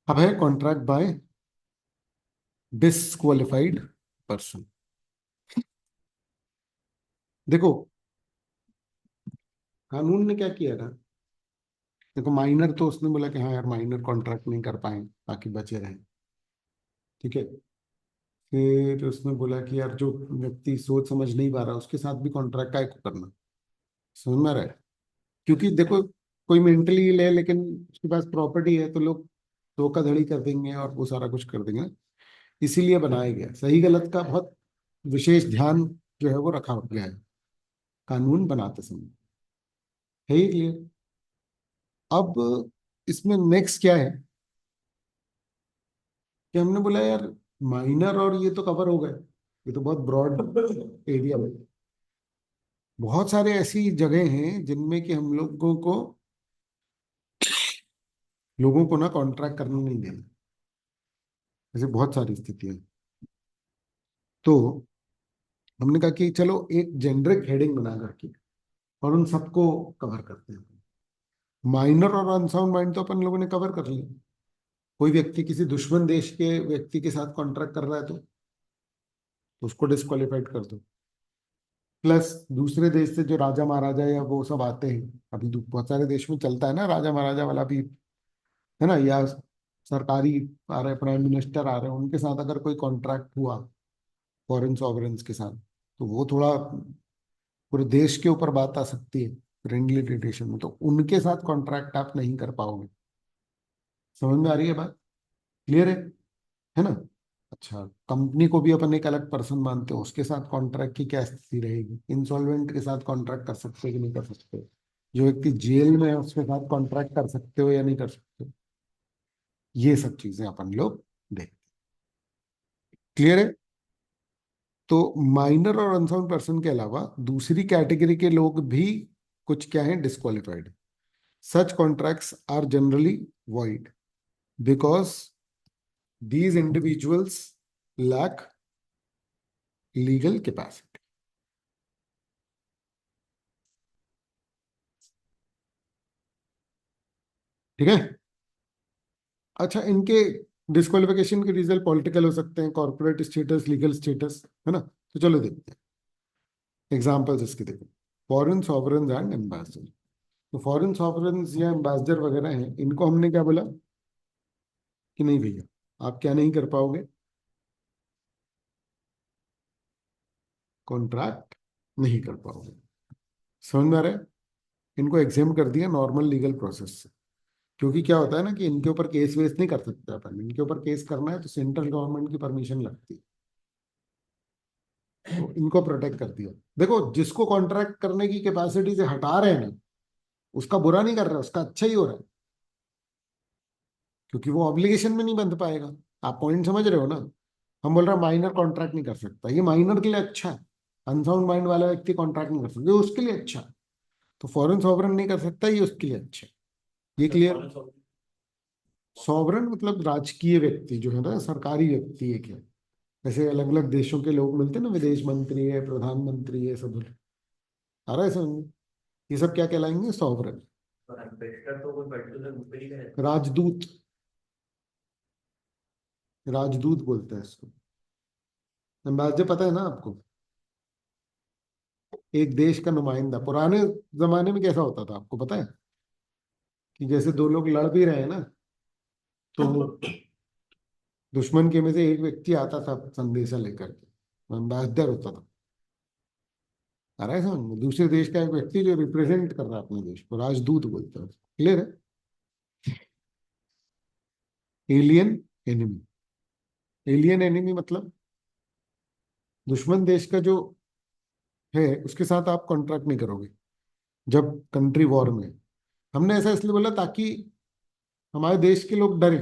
अब है कॉन्ट्रैक्ट बाय डिसक्वालिफाइड पर्सन। देखो कानून ने क्या किया था। देखो माइनर तो उसने बोला कि हाँ यार माइनर कॉन्ट्रैक्ट नहीं कर पाए ताकि बचे रहें। ठीक है। फिर उसने बोला कि यार जो व्यक्ति सोच समझ नहीं पा रहा उसके साथ भी कॉन्ट्रैक्ट का करना। समझ में आ रहा है। क्योंकि देखो कोई मेंटली इल है लेकिन उसके पास प्रॉपर्टी है तो लोग धोखाधड़ी कर देंगे और वो सारा कुछ कर देंगे। इसीलिए बनाया गया, सही गलत का बहुत विशेष ध्यान जो है वो रखा गया है कानून बनाते समय। है ये क्लियर। अब इसमें नेक्स्ट क्या है कि हमने बोला यार माइनर और ये तो कवर हो गए, ये तो बहुत ब्रॉड एरिया है। बहुत सारे ऐसी जगह हैं जिनमें कि हम लोगों को ना कॉन्ट्रैक्ट करने नहीं देना। ऐसे बहुत सारी स्थितियां हैं। तो हमने कहा कि चलो एक जेनरिक हेडिंग बना करके और उन सबको कवर करते हैं। माइनर और अनसाउंड माइंड तो अपन लोगों ने कवर कर लिया। कोई व्यक्ति किसी दुश्मन देश के व्यक्ति के साथ कॉन्ट्रैक्ट कर रहा है तो उसको डिस्क्वालिफाइड कर दो। प्लस दूसरे देश से जो राजा महाराजा या वो सब आते हैं, अभी बहुत सारे देश में चलता है ना राजा महाराजा वाला भी, है ना, या सरकारी आ रहे प्राइम मिनिस्टर आ रहे हैं उनके साथ अगर कोई कॉन्ट्रैक्ट हुआ फॉरेन सॉवरेन्स के साथ तो वो थोड़ा पूरे देश के ऊपर बात आ सकती है फ्रेंडली रिलेशन में, तो उनके साथ कॉन्ट्रैक्ट आप नहीं कर पाओगे। समझ में आ रही है बात। क्लियर है ना। अच्छा कंपनी को भी अपन एक अलग पर्सन मानते हो, उसके साथ कॉन्ट्रैक्ट की क्या स्थिति रहेगी, इंसॉल्वेंट के साथ कॉन्ट्रैक्ट कर सकते हो कि नहीं कर सकते, जो व्यक्ति जेल में है उसके साथ कॉन्ट्रैक्ट कर सकते हो या नहीं कर सकते, ये सब चीजें अपन लोग देख। क्लियर है। तो माइनर और अनसाउंड पर्सन के अलावा दूसरी कैटेगरी के लोग भी कुछ क्या है disqualified. Such contracts are generally void because these individuals lack legal capacity। ठीक है। अच्छा इनके डिस्क्वालिफिकेशन के रीजन पॉलिटिकल हो सकते हैं, कॉर्पोरेट स्टेटस, लीगल स्टेटस, है ना। तो चलो देखते हैं एग्जांपल्स इसके। देखो फॉरेन सॉवरेन्स एंड एम्बेसडर। तो फॉरेन सॉवरेन्स या एम्बेसडर वगैरह हैं, इनको हमने क्या बोला कि नहीं भैया आप क्या नहीं कर पाओगे, कॉन्ट्रैक्ट नहीं कर पाओगे। समझ में आ रहा है। इनको एग्जेम कर दिया नॉर्मल लीगल प्रोसेस से। क्योंकि क्या होता है ना कि इनके ऊपर केस वेस नहीं कर सकते अपन, इनके ऊपर केस करना है तो सेंट्रल गवर्नमेंट की परमिशन लगती है, तो इनको प्रोटेक्ट कर दिया। देखो जिसको कॉन्ट्रैक्ट करने की कैपेसिटी से हटा रहे हैं ना उसका बुरा नहीं कर रहे, उसका अच्छा ही हो रहा है, क्योंकि वो ऑब्लिगेशन में नहीं बंध पाएगा। आप पॉइंट समझ रहे हो ना। हम बोल रहे हैं माइनर कॉन्ट्रैक्ट नहीं कर सकता, ये माइनर के लिए अच्छा है। अनसाउंड माइंड वाला व्यक्ति कॉन्ट्रैक्ट नहीं कर सकता, ये उसके लिए अच्छा है। तो फॉरेन सॉवरन नहीं कर सकता, ये उसके लिए अच्छा है। ये sir clear? Foreign sovereign sovereign मतलब राजकीय व्यक्ति जो है ना, सरकारी व्यक्ति है क्या। जैसे अलग अलग देशों के लोग मिलते हैं ना, विदेश मंत्री है, प्रधानमंत्री है, सब आ रहा है समझ में? ये सब क्या कहलाएंगे? सॉवरन। और एम्बेसडर तो कोई पर्टिकुलर कंपनी का रहता राजदूत, राजदूत बोलते हैं इसको। एम्बेसडर पता है ना आपको? एक देश का नुमाइंदा। पुराने जमाने में कैसा होता था आपको पता है? कि जैसे दो लोग लड़ भी रहे हैं ना, तो दुश्मन के में से एक व्यक्ति आता था संदेशा लेकर के, एम्बेसडर होता था। आ रहा है समझ में? दूसरे देश का एक व्यक्ति जो रिप्रेजेंट कर रहा है अपने देश को, राजदूत बोलते हैं। क्लियर है? Alien enemy. एलियन एनिमी मतलब दुश्मन देश का जो है उसके साथ आप कॉन्ट्रैक्ट नहीं करोगे जब कंट्री वॉर में है। हमने ऐसा इसलिए बोला ताकि हमारे देश के लोग डरे,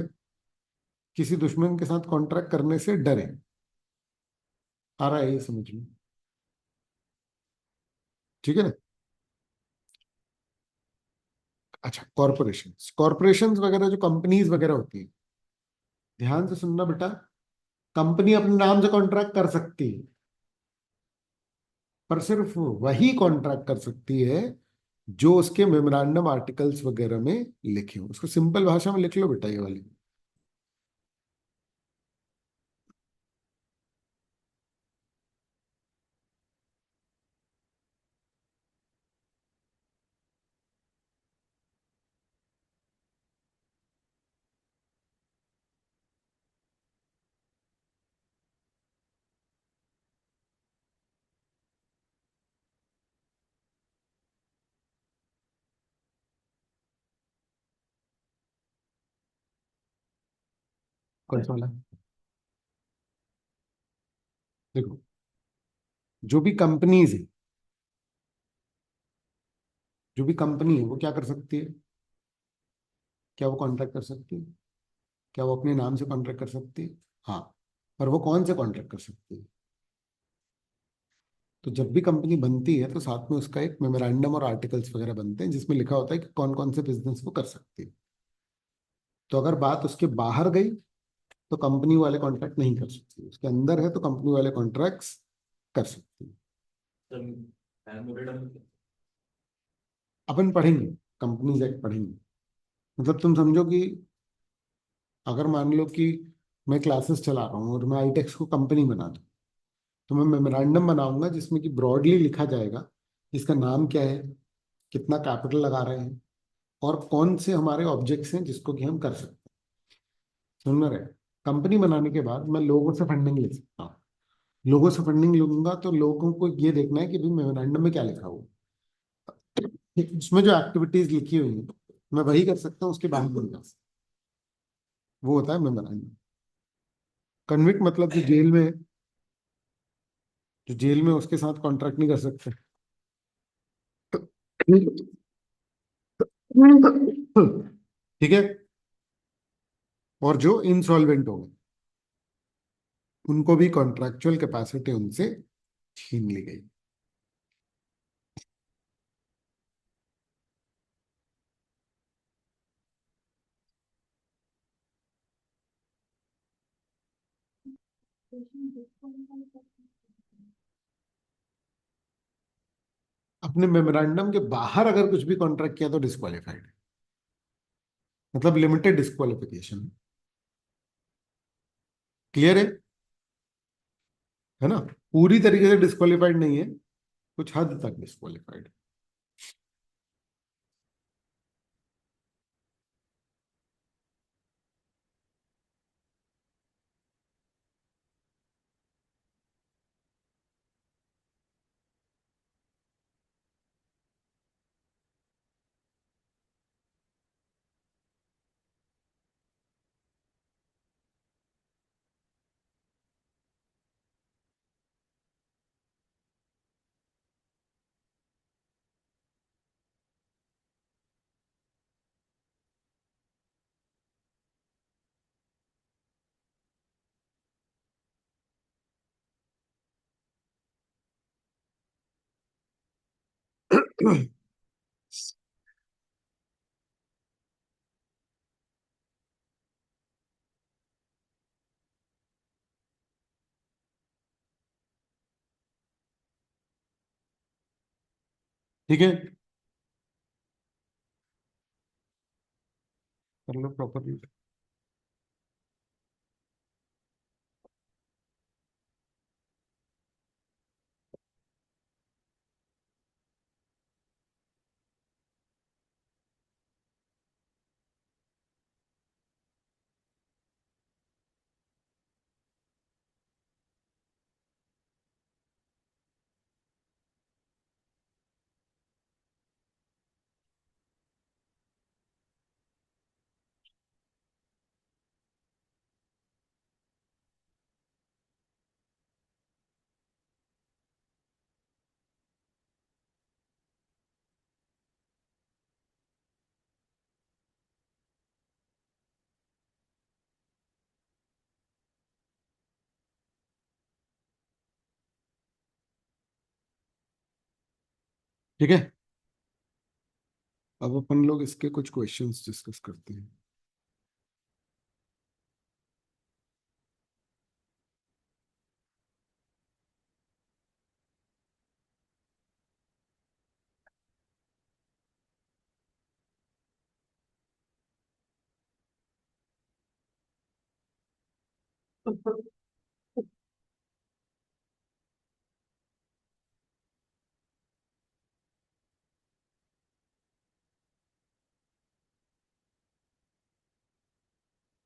किसी दुश्मन के साथ कॉन्ट्रैक्ट करने से डरे। आ रहा है ये समझ में? ठीक है ना? अच्छा, कॉरपोरेशन, कॉरपोरेशन वगैरह जो कंपनीज वगैरह होती है, ध्यान से सुनना बेटा। कंपनी अपने नाम से कॉन्ट्रैक्ट कर सकती है, पर सिर्फ वही कॉन्ट्रैक्ट कर सकती है जो उसके मेमोरेंडम आर्टिकल्स वगैरह में लिखे हो। उसको सिंपल भाषा में लिख लो बेटा ये वाली। कौन सा वाला? देखो, जो भी कंपनीज है, जो भी कंपनी है वो क्या कर सकती है? क्या वो कॉन्ट्रैक्ट कर सकती है? क्या वो अपने नाम से कॉन्ट्रैक्ट कर सकती है? हाँ। पर वो कौन से कॉन्ट्रैक्ट कर सकती है? तो जब भी कंपनी बनती है तो साथ में उसका एक मेमोरेंडम और आर्टिकल्स वगैरह बनते हैं जिसमें लिखा होता है कि कौन कौन से बिजनेस वो कर सकती है। तो अगर बात उसके बाहर गई तो कंपनी वाले कॉन्ट्रैक्ट नहीं कर सकती, उसके अंदर है तो कंपनी वाले कॉन्ट्रैक्ट्स कर सकती है। सर मेमोरेंडम अपन पढ़ेंगे, कंपनीज एक्ट पढ़ेंगे। मतलब तुम समझो कि अगर मान लो कि मैं क्लासेस चला रहा हूँ और मैं आईटेक्स को कंपनी बना दूँ, तो मैं मेमोरेंडम बनाऊंगा जिसमें कि ब्रॉडली लिखा जाएगा इसका नाम क्या है, कितना कैपिटल लगा रहे हैं, और कौन से हमारे ऑब्जेक्ट्स हैं जिसको कि हम कर सकते हैं। सुन रहे? कंपनी बनाने के बाद मैं लोगों से फंडिंग ले सकता हूँ। लोगों से फंडिंग लूंगा तो लोगों को ये देखना है कि भाई मेमोरेंडम में क्या लिखा हुआ है, उसमें जो एक्टिविटीज लिखी हुई है मैं वही कर सकता हूँ, उसके बाद नहीं कर सकता। वो होता है मेमोरेंडम। कन्विक्ट मतलब जो जेल में है, जो जेल में उसके साथ कॉन्ट्रैक्ट नहीं कर सकते। ठीक है? और जो इंसॉल्वेंट हो गए उनको भी कॉन्ट्रैक्चुअल कैपेसिटी उनसे छीन ली गई। अपने मेमोरेंडम के बाहर अगर कुछ भी कॉन्ट्रैक्ट किया तो डिस्क्वालिफाइड, मतलब लिमिटेड डिस्क्वालिफिकेशन। क्लियर है? है ना? पूरी तरीके से डिस्क्वालिफाइड नहीं है, कुछ हद तक डिस्क्वालिफाइड। ठीक है, कर लो प्रॉपरली। ठीक है, अब अपन लोग इसके कुछ क्वेश्चंस डिस्कस करते हैं।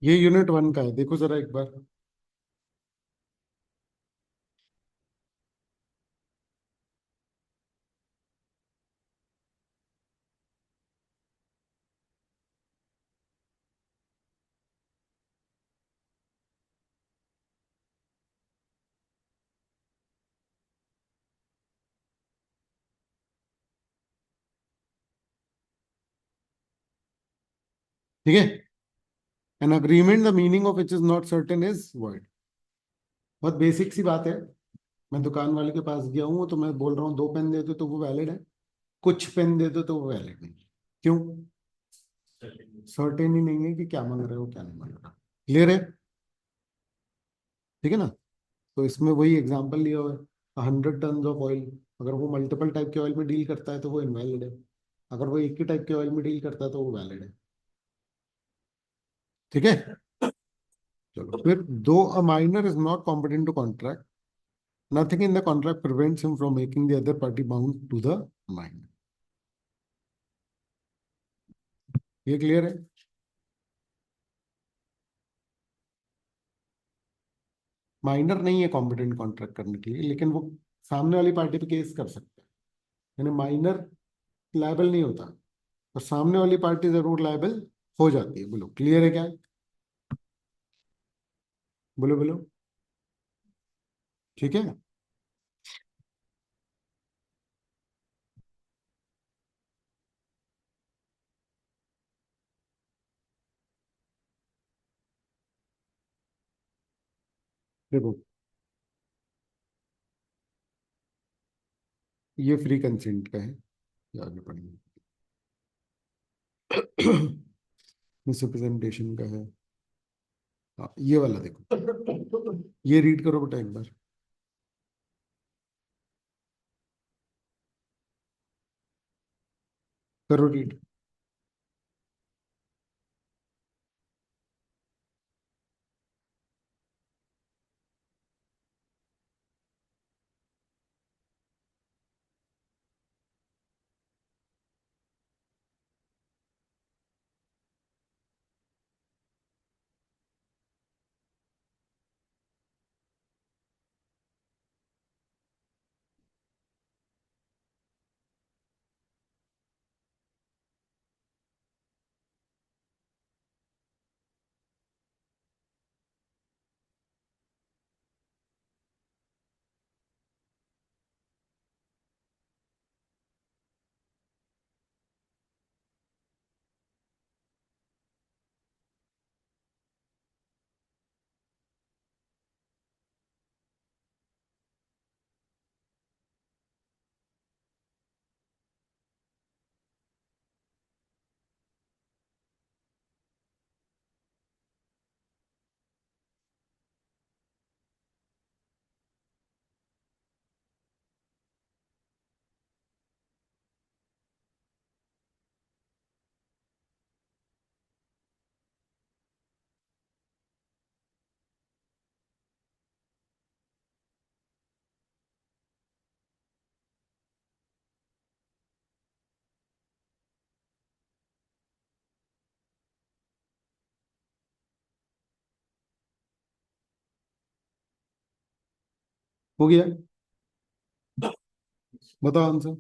ये यूनिट 1 का है, देखो जरा एक बार। ठीक है, an agreement the meaning of which is not certain is word. बहुत बेसिक सी बात है। मैं दुकान वाले के पास गया हूँ तो मैं बोल रहा हूँ 2 पेन दे दो तो वो वैलिड है, कुछ पेन दे दो तो वो वैलिड नहीं। क्यों? सर्टेन ही नहीं है कि क्या मांग रहे हो क्या नहीं मांग रहा। क्लियर है? ठीक है ना? तो इसमें वही एग्जांपल लिया हुआ है, 100 टन ऑफ ऑयल। अगर वो मल्टीपल टाइप के ऑयल में डील करता है तो वो इनवैलिड है, अगर वो एक ही टाइप के ऑयल में डील करता है तो वो वैलिड है। ठीक है, चलो फिर, दो a minor is not competent to contract, nothing in the contract prevents him from making the other party bound to the minor। ये क्लियर है? माइनर नहीं है कॉम्पिटेंट कॉन्ट्रैक्ट करने के लिए, लेकिन वो सामने वाली पार्टी पे केस कर सकता है। यानी माइनर लायबल नहीं होता, और सामने वाली पार्टी जरूर लायबल हो जाती है। बोलो क्लियर है क्या? बोलो बोलो। ठीक है, देखो ये फ्री कंसेंट का है, ये आगे पढ़ेंगे। मिसरिप्रेजेंटेशन का है। हाँ, ये वाला देखो, ये रीड करो बेटा एक बार। करो रीड। हो गया, बताओ आंसर।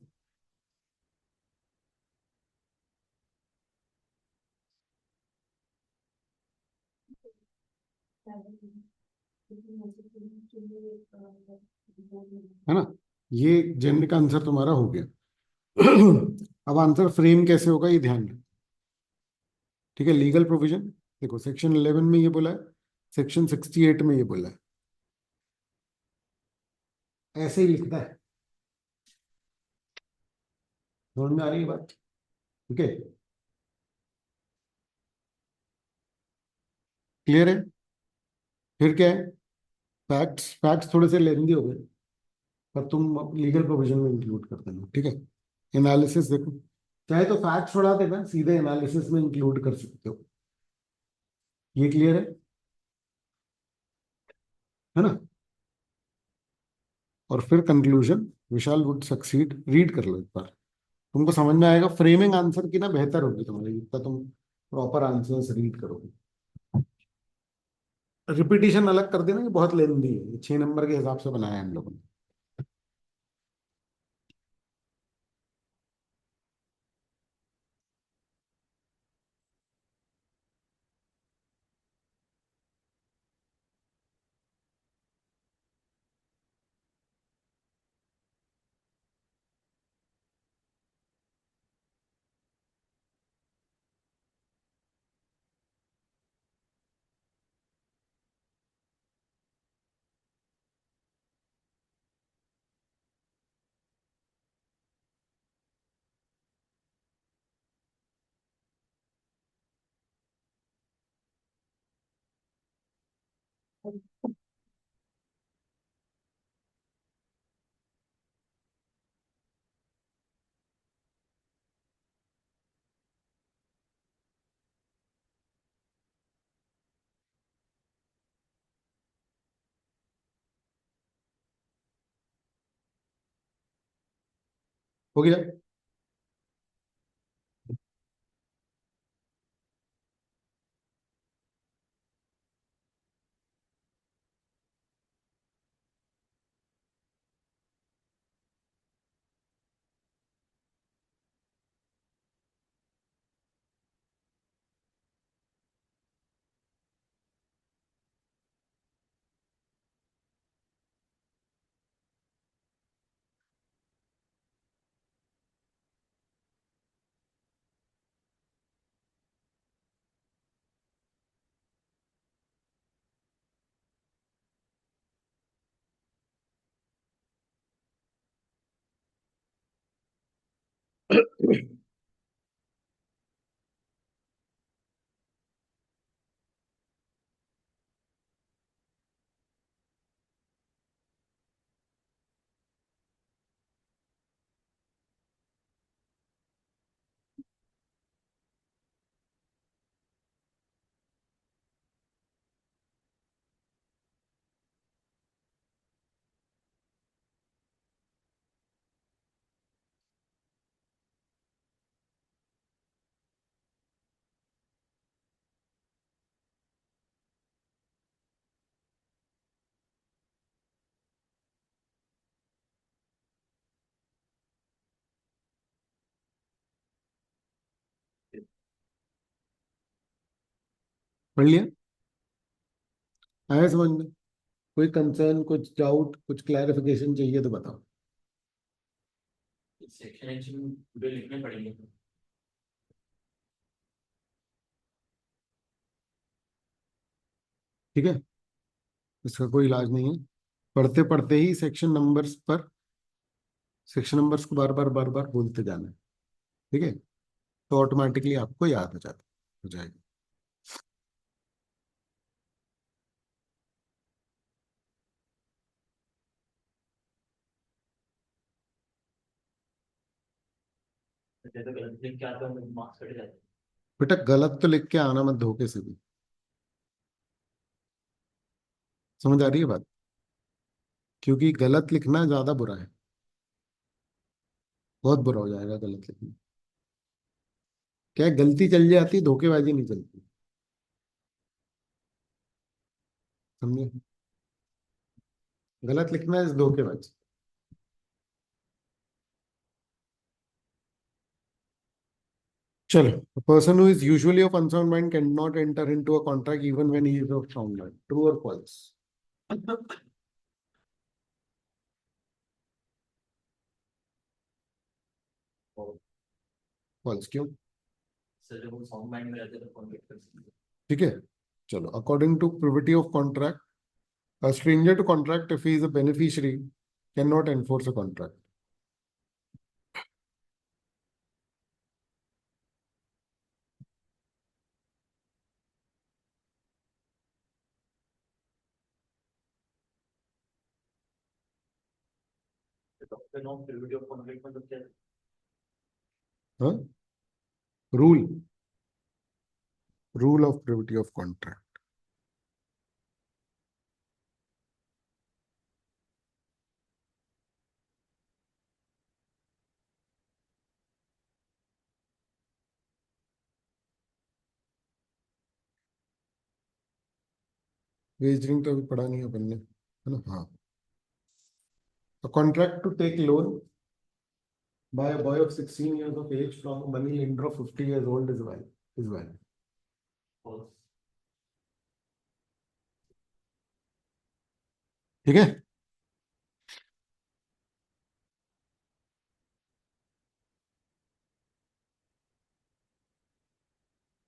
है ना, ये जेनरिक आंसर तुम्हारा हो गया। अब आंसर फ्रेम कैसे होगा ये ध्यान रखो। ठीक है, लीगल प्रोविजन देखो, सेक्शन 11 में ये बोला है, सेक्शन 68 में ये बोला है, ऐसे ही लिखता है। समझ में आ रही है बात? ठीक है, क्लियर है? फिर क्या है, फैक्ट्स फैक्ट्स थोड़े से लेंदी हो गए, पर तुम लीगल प्रोविजन में इंक्लूड कर देना। ठीक है, एनालिसिस देखो, चाहे तो फैक्ट्स छोड़ा देना, सीधे एनालिसिस में इंक्लूड कर सकते हो। ये क्लियर है ना? और फिर conclusion, Vishal would succeed, read कर लो एक बार, तुमको समझ में आएगा। फ्रेमिंग आंसर की ना बेहतर होगी तुम्हारी, जितना तुम प्रॉपर आंसर्स रीड करोगे। रिपीटिशन अलग कर देना, ये बहुत लेंदी है, ये 6 नंबर के हिसाब से बनाया है हम लोगों ने। हो गया? पढ़ लिया? आया समझ में? कोई कंसर्न, कुछ डाउट, कुछ क्लैरिफिकेशन चाहिए तो बताओ। सेक्शन एक्शन पूरे लिखने पड़ेंगे। ठीक है, इसका कोई इलाज नहीं है, पढ़ते पढ़ते ही सेक्शन नंबर्स को बार बार बार बार बोलते जाना है। ठीक है, तो ऑटोमेटिकली आपको याद हो जाएगा। जैसे गलत लिख के आता हूँ मार्क्स कट जाते हैं। बेटा गलत तो लिख के आना मत धोखे से भी, समझ आ रही है बात? क्योंकि गलत लिखना ज्यादा बुरा है, बहुत बुरा हो जाएगा गलत लिखना। क्या है, गलती चल जाती, धोखेबाजी नहीं चलती। समझे? गलत लिखना है इस दो के बाद। चलो, a person who is usually of unsound mind cannot enter into a contract even when he is of sound mind. True or false? False क्यों? सर जब वो साउंड माइंड में रहते हैं तो कॉन्फ्लिक्ट कर सकते हैं। ठीक है, चलो, according to privity of contract, a stranger to contract if he is a beneficiary cannot enforce a contract. Doctrine privity of conflict मतलब क्या है? हाँ, rule, rule of privity of contract. Wagering तो अभी पढ़ा नहीं है अपन ने, है ना? हाँ, a contract to take loan by a boy of 16 years of age from a money lender of 50 years old is valid, is valid. False. ठीक है,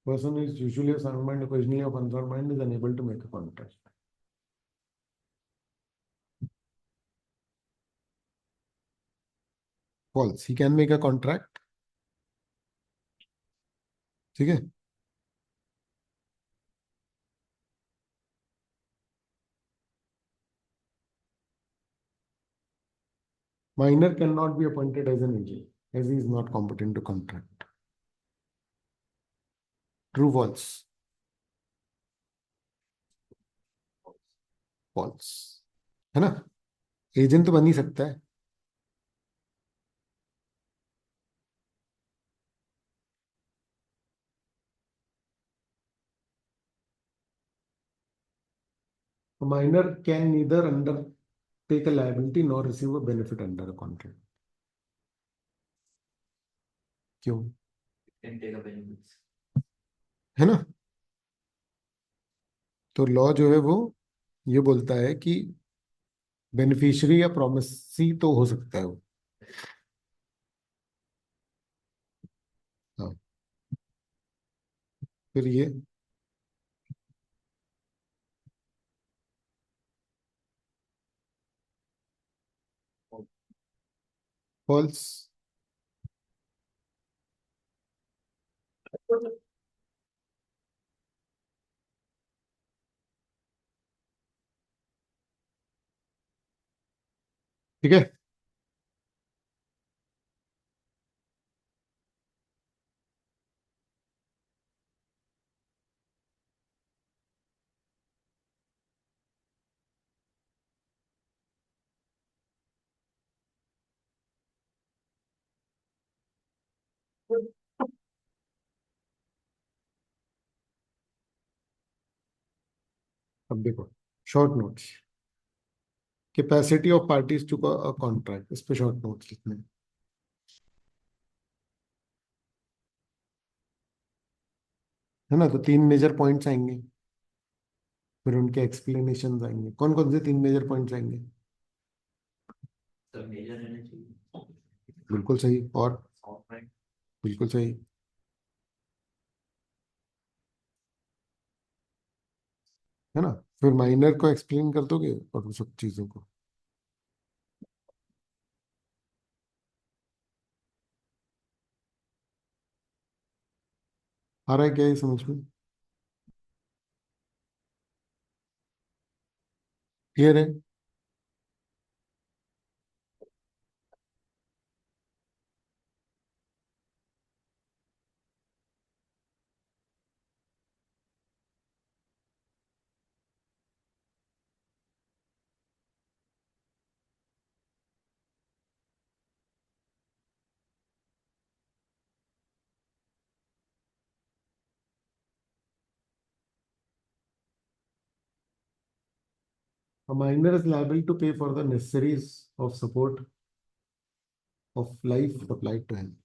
person is usually of sound mind, occasionally of unsound mind, is unable to make a contract. False, he can make a contract. ठीक है, minor cannot be appointed as an agent as he is not competent to contract. True, false? False, है ना? एजेंट तो बन ही सकता है। A minor can neither undertake a liability nor receive a benefit under a contract. क्यों? Can take a benefits. है ना? तो लॉ जो है वो ये बोलता है कि बेनिफिशियरी या प्रोमिसी तो हो सकता है वो। हाँ, फिर ये फॉल्स। ठीक है, अब देखो, short notes, capacity of parties to contract, इस पे शॉर्ट नोट्स लिखने हैं, है ना? तो तीन मेजर पॉइंट्स आएंगे, फिर उनके एक्सप्लेनेशन आएंगे। कौन कौन से तीन मेजर पॉइंट्स आएंगे? सर मेजर रहने चाहिए। बिल्कुल सही, और साउंड माइंड। बिल्कुल सही, है ना? फिर माइनर को एक्सप्लेन कर दोगे और उन सब चीजों को। आ रहा है क्या ये समझ में? क्लियर है? A minor is liable to pay for the necessaries of support of life supplied to him.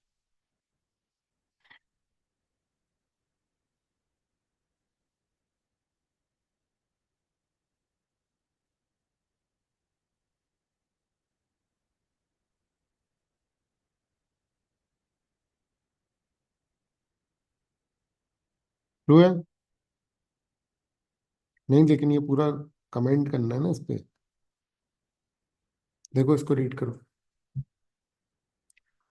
True है? नहीं, लेकिन ये पूरा कमेंट करना है ना इस पे। देखो इसको रीड करो।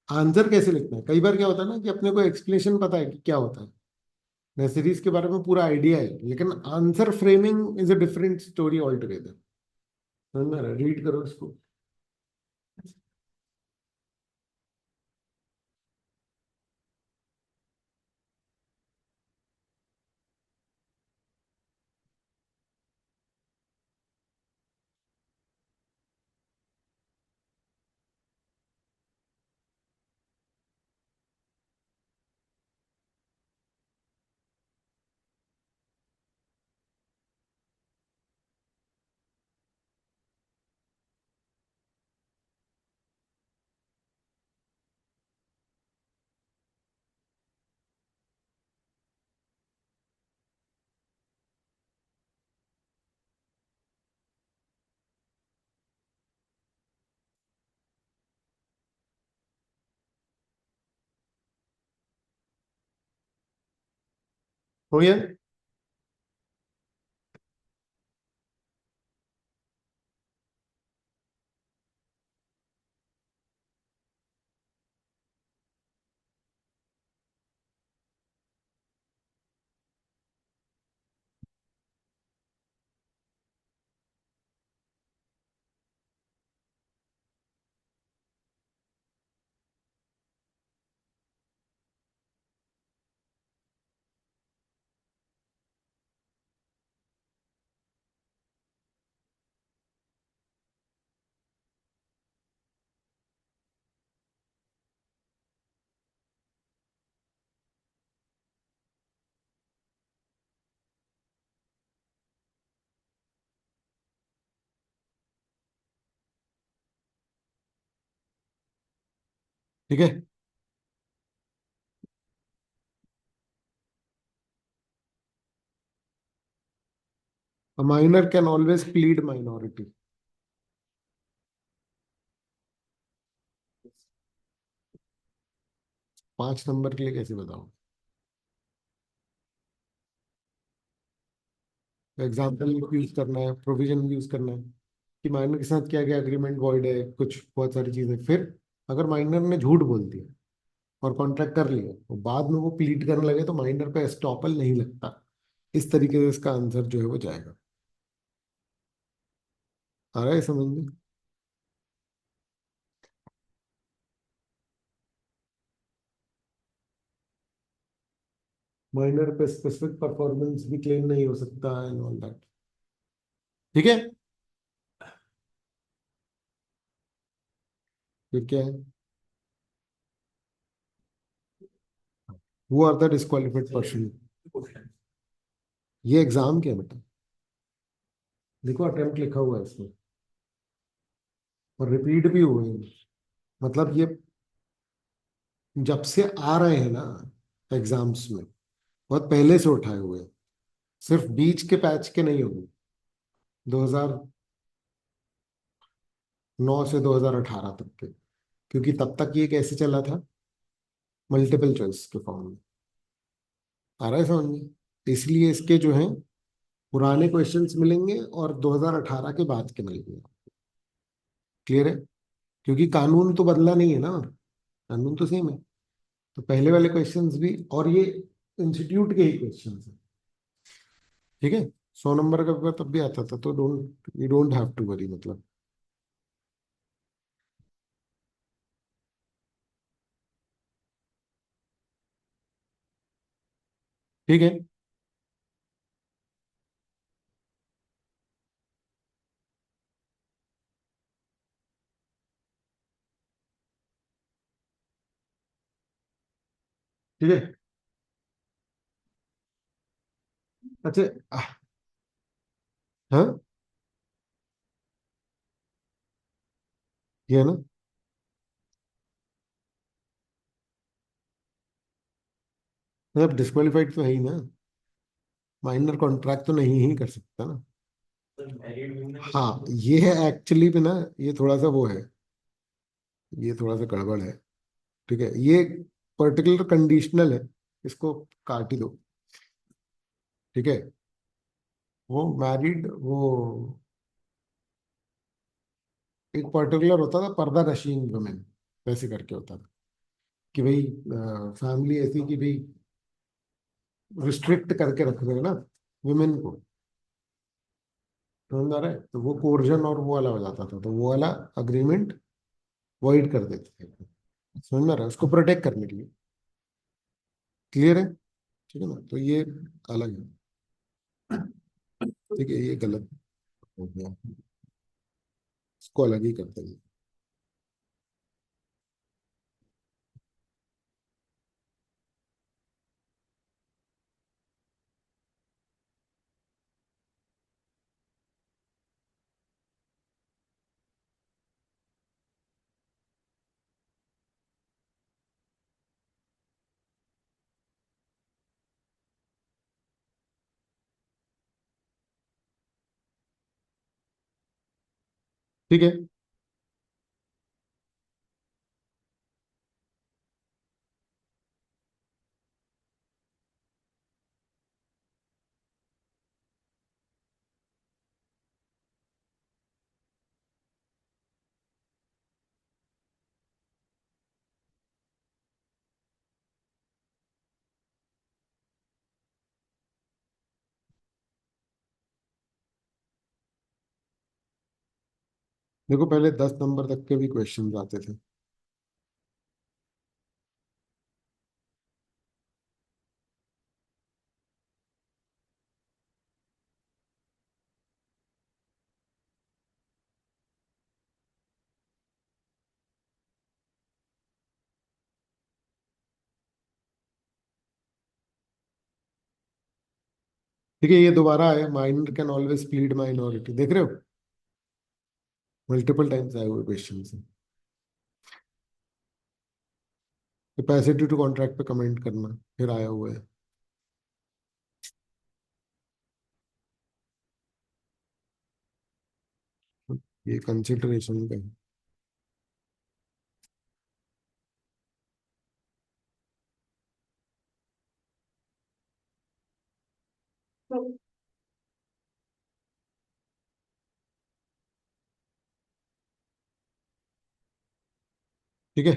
आंसर कैसे लिखना है? कई बार क्या होता है ना कि अपने को एक्सप्लेनेशन पता है कि क्या होता है, नेसेसरीज के बारे में पूरा आइडिया है, लेकिन answer framing is a different story all together. समझ में आ रहा है? रीड करो इसको। हो गया? ठीक है। A minor can always plead minority. 5 number के लिए कैसे बताऊं? एग्जाम्पल यूज करना है, प्रोविजन यूज करना है कि माइनर के साथ क्या क्या एग्रीमेंट वॉइड है, कुछ बहुत सारी चीजें। फिर अगर माइनर ने झूठ बोल दिया और कॉन्ट्रैक्ट कर लिया, तो बाद में वो प्लीड करने लगे, तो माइनर पे एस्टॉपल नहीं लगता। इस तरीके से इसका आंसर जो है वो जाएगा। आ रहा है समझ में? माइनर पे स्पेसिफिक परफॉर्मेंस भी क्लेम नहीं हो सकता एंड ऑल दैट। ठीक है। फिर क्या है? Who are the disqualified person? ये एग्जाम क्या है बेटा? देखो अटेम्प्ट लिखा हुआ है इसमें, और रिपीट भी हुए हैं। मतलब ये जब से आ रहे हैं ना एग्जाम्स में, बहुत पहले से उठाए हुए हैं। सिर्फ बीच के पैच के नहीं होंगे। 2009 से 2018 तक के, क्योंकि तब तक ये कैसे चला था? मल्टीपल चॉइस के फॉर्म में। आ रहा है समझ में? इसलिए इसके जो हैं पुराने क्वेश्चंस मिलेंगे और 2018 के बाद के मिलेंगे। क्लियर है? क्योंकि कानून तो बदला नहीं है ना, कानून तो सेम है। तो पहले वाले क्वेश्चंस भी, और ये इंस्टीट्यूट के ही क्वेश्चंस हैं। ठीक है। 100 नंबर का पेपर तब भी आता था, तो you don't have to worry मतलब। ठीक है। ठीक है। अच्छा। हाँ, ये है ना। मतलब डिस्क्वालिफाइड तो है ही ना, माइनर कॉन्ट्रैक्ट तो नहीं ही कर सकता ना। सर मैरिड वुमेन हाँ ये है एक्चुअली भी ना, ये थोड़ा सा वो है, ये थोड़ा सा गड़बड़ है। ठीक है, ये पर्टिकुलर कंडीशनल है, इसको काट ही दो। ठीक है, वो मैरिड, वो एक पर्टिकुलर होता था पर्दा नशीन वुमेन, वैसे करके होता था कि भाई फैमिली ऐसी कि भाई रिस्ट्रिक्ट करके रख रहे हैं ना वुमेन को, समझ आ रहा है, तो वो कोर्जन और वो वाला हो जाता था, तो वो वाला अग्रीमेंट वॉइड कर देते थे, समझ में आ रहा है, उसको प्रोटेक्ट करने के लिए। क्लियर है? ठीक है ना, तो ये अलग है। ठीक है, ये गलत हो गया, इसको अलग ही करते हैं। ठीक है, देखो पहले 10 नंबर तक के भी क्वेश्चन आते थे। ठीक है, ये दोबारा आया, minor can always plead minority, देख रहे हो, मल्टीपल टाइम्स आए हुए क्वेश्चन से। कैपेसिटी टू कॉन्ट्रैक्ट पे कमेंट करना फिर आया हुआ है। ये कंसिडरेशन का है। ठीक है,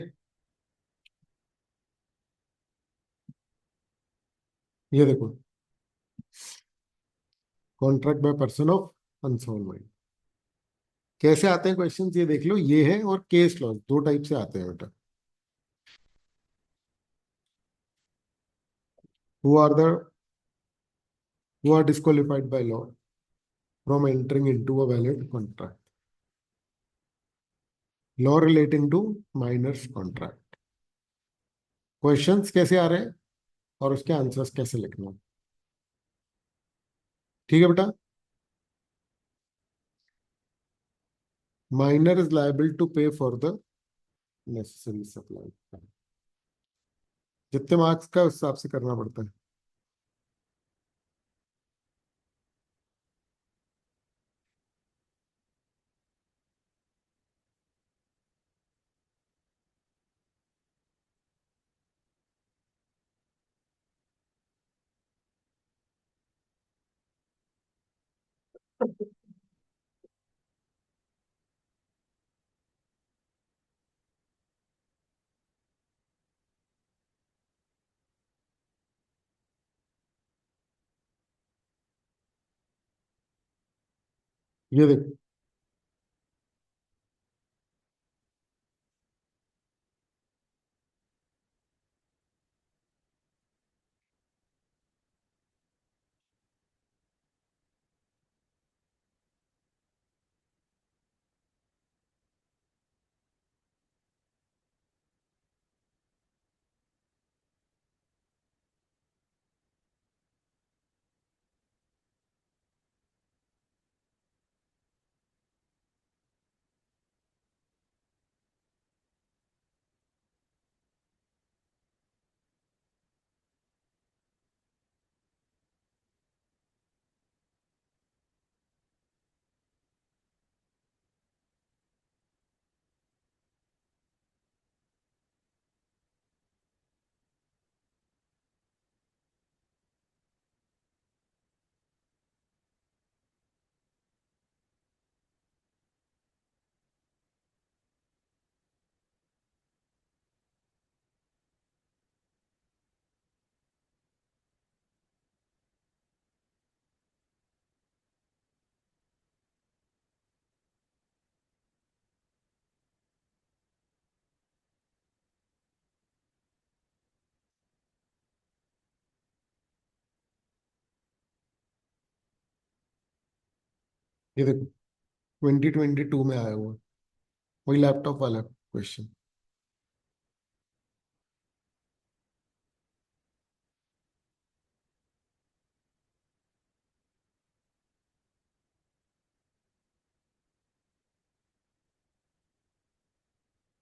ये देखो, contract by person of unsound mind, कैसे आते हैं क्वेश्चन ये देख लो, ये है और केस लॉ, दो टाइप से आते हैं बेटा। Who are the who are disqualified by law from entering into a valid contract, law relating to minors contract. Questions कैसे आ रहे हैं और उसके आंसर्स कैसे लिखना है। ठीक है बेटा, माइनर इज लायबल टू पे फॉर द नेसेसरी सप्लाई, जितने मार्क्स का उस हिसाब से करना पड़ता है। ये देख, ये देखो 2022 में आया हुआ, वही लैपटॉप वाला क्वेश्चन।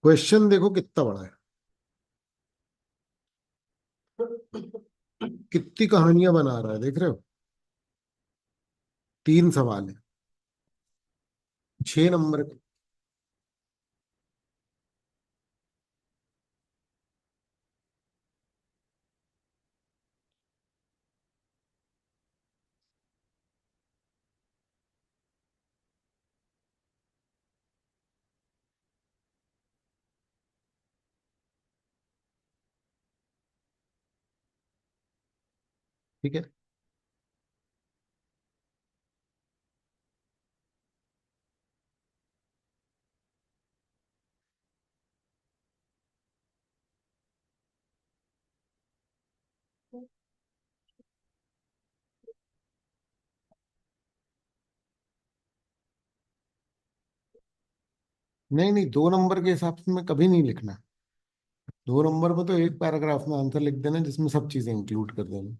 क्वेश्चन देखो कितना बड़ा है, कितनी कहानियां बना रहा है, देख रहे हो? 3 सवाल है, 6 नंबर के। ठीक है, नहीं नहीं, 2 नंबर के हिसाब से मैं कभी नहीं लिखना। 2 नंबर में तो एक पैराग्राफ में आंसर लिख देना जिसमें सब चीजें इंक्लूड कर देना,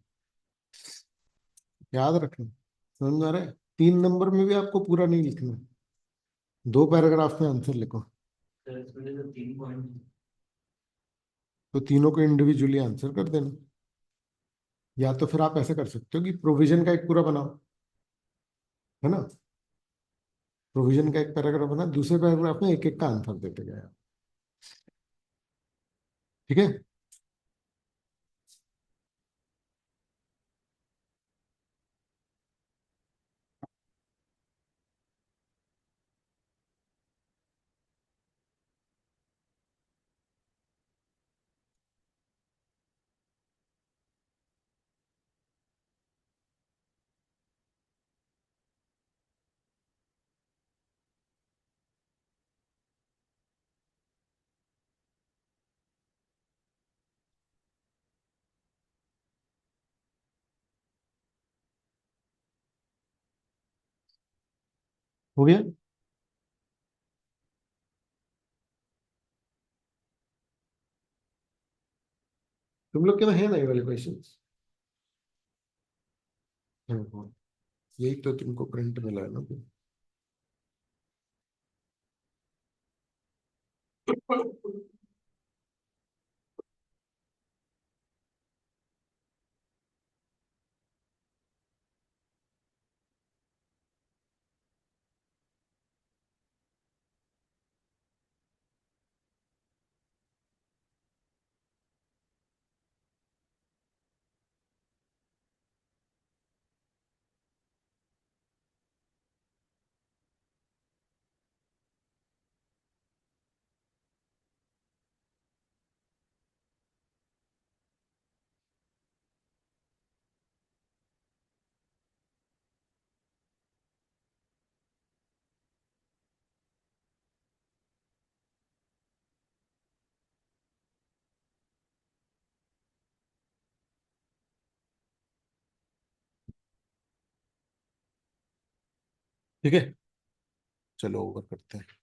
याद रखना। समझ में आ रहा है? 3 नंबर में भी आपको पूरा नहीं लिखना, 2 पैराग्राफ में आंसर लिखो। सर इसमें तो 3 पॉइंट। तो तीनों को इंडिविजुअली आंसर कर देना, या तो फिर आप ऐसे कर सकते हो कि प्रोविजन का एक पूरा बनाओ, है ना? प्रोविजन का एक पैराग्राफ बना, दूसरे पैराग्राफ में एक एक का आंसर देते गए आप। ठीक है। हो गया? तुम लोग के में है ना ये वाले क्वेश्चन? यही तो तुमको प्रिंट मिला है ना। ठीक है, चलो ओवर करते हैं।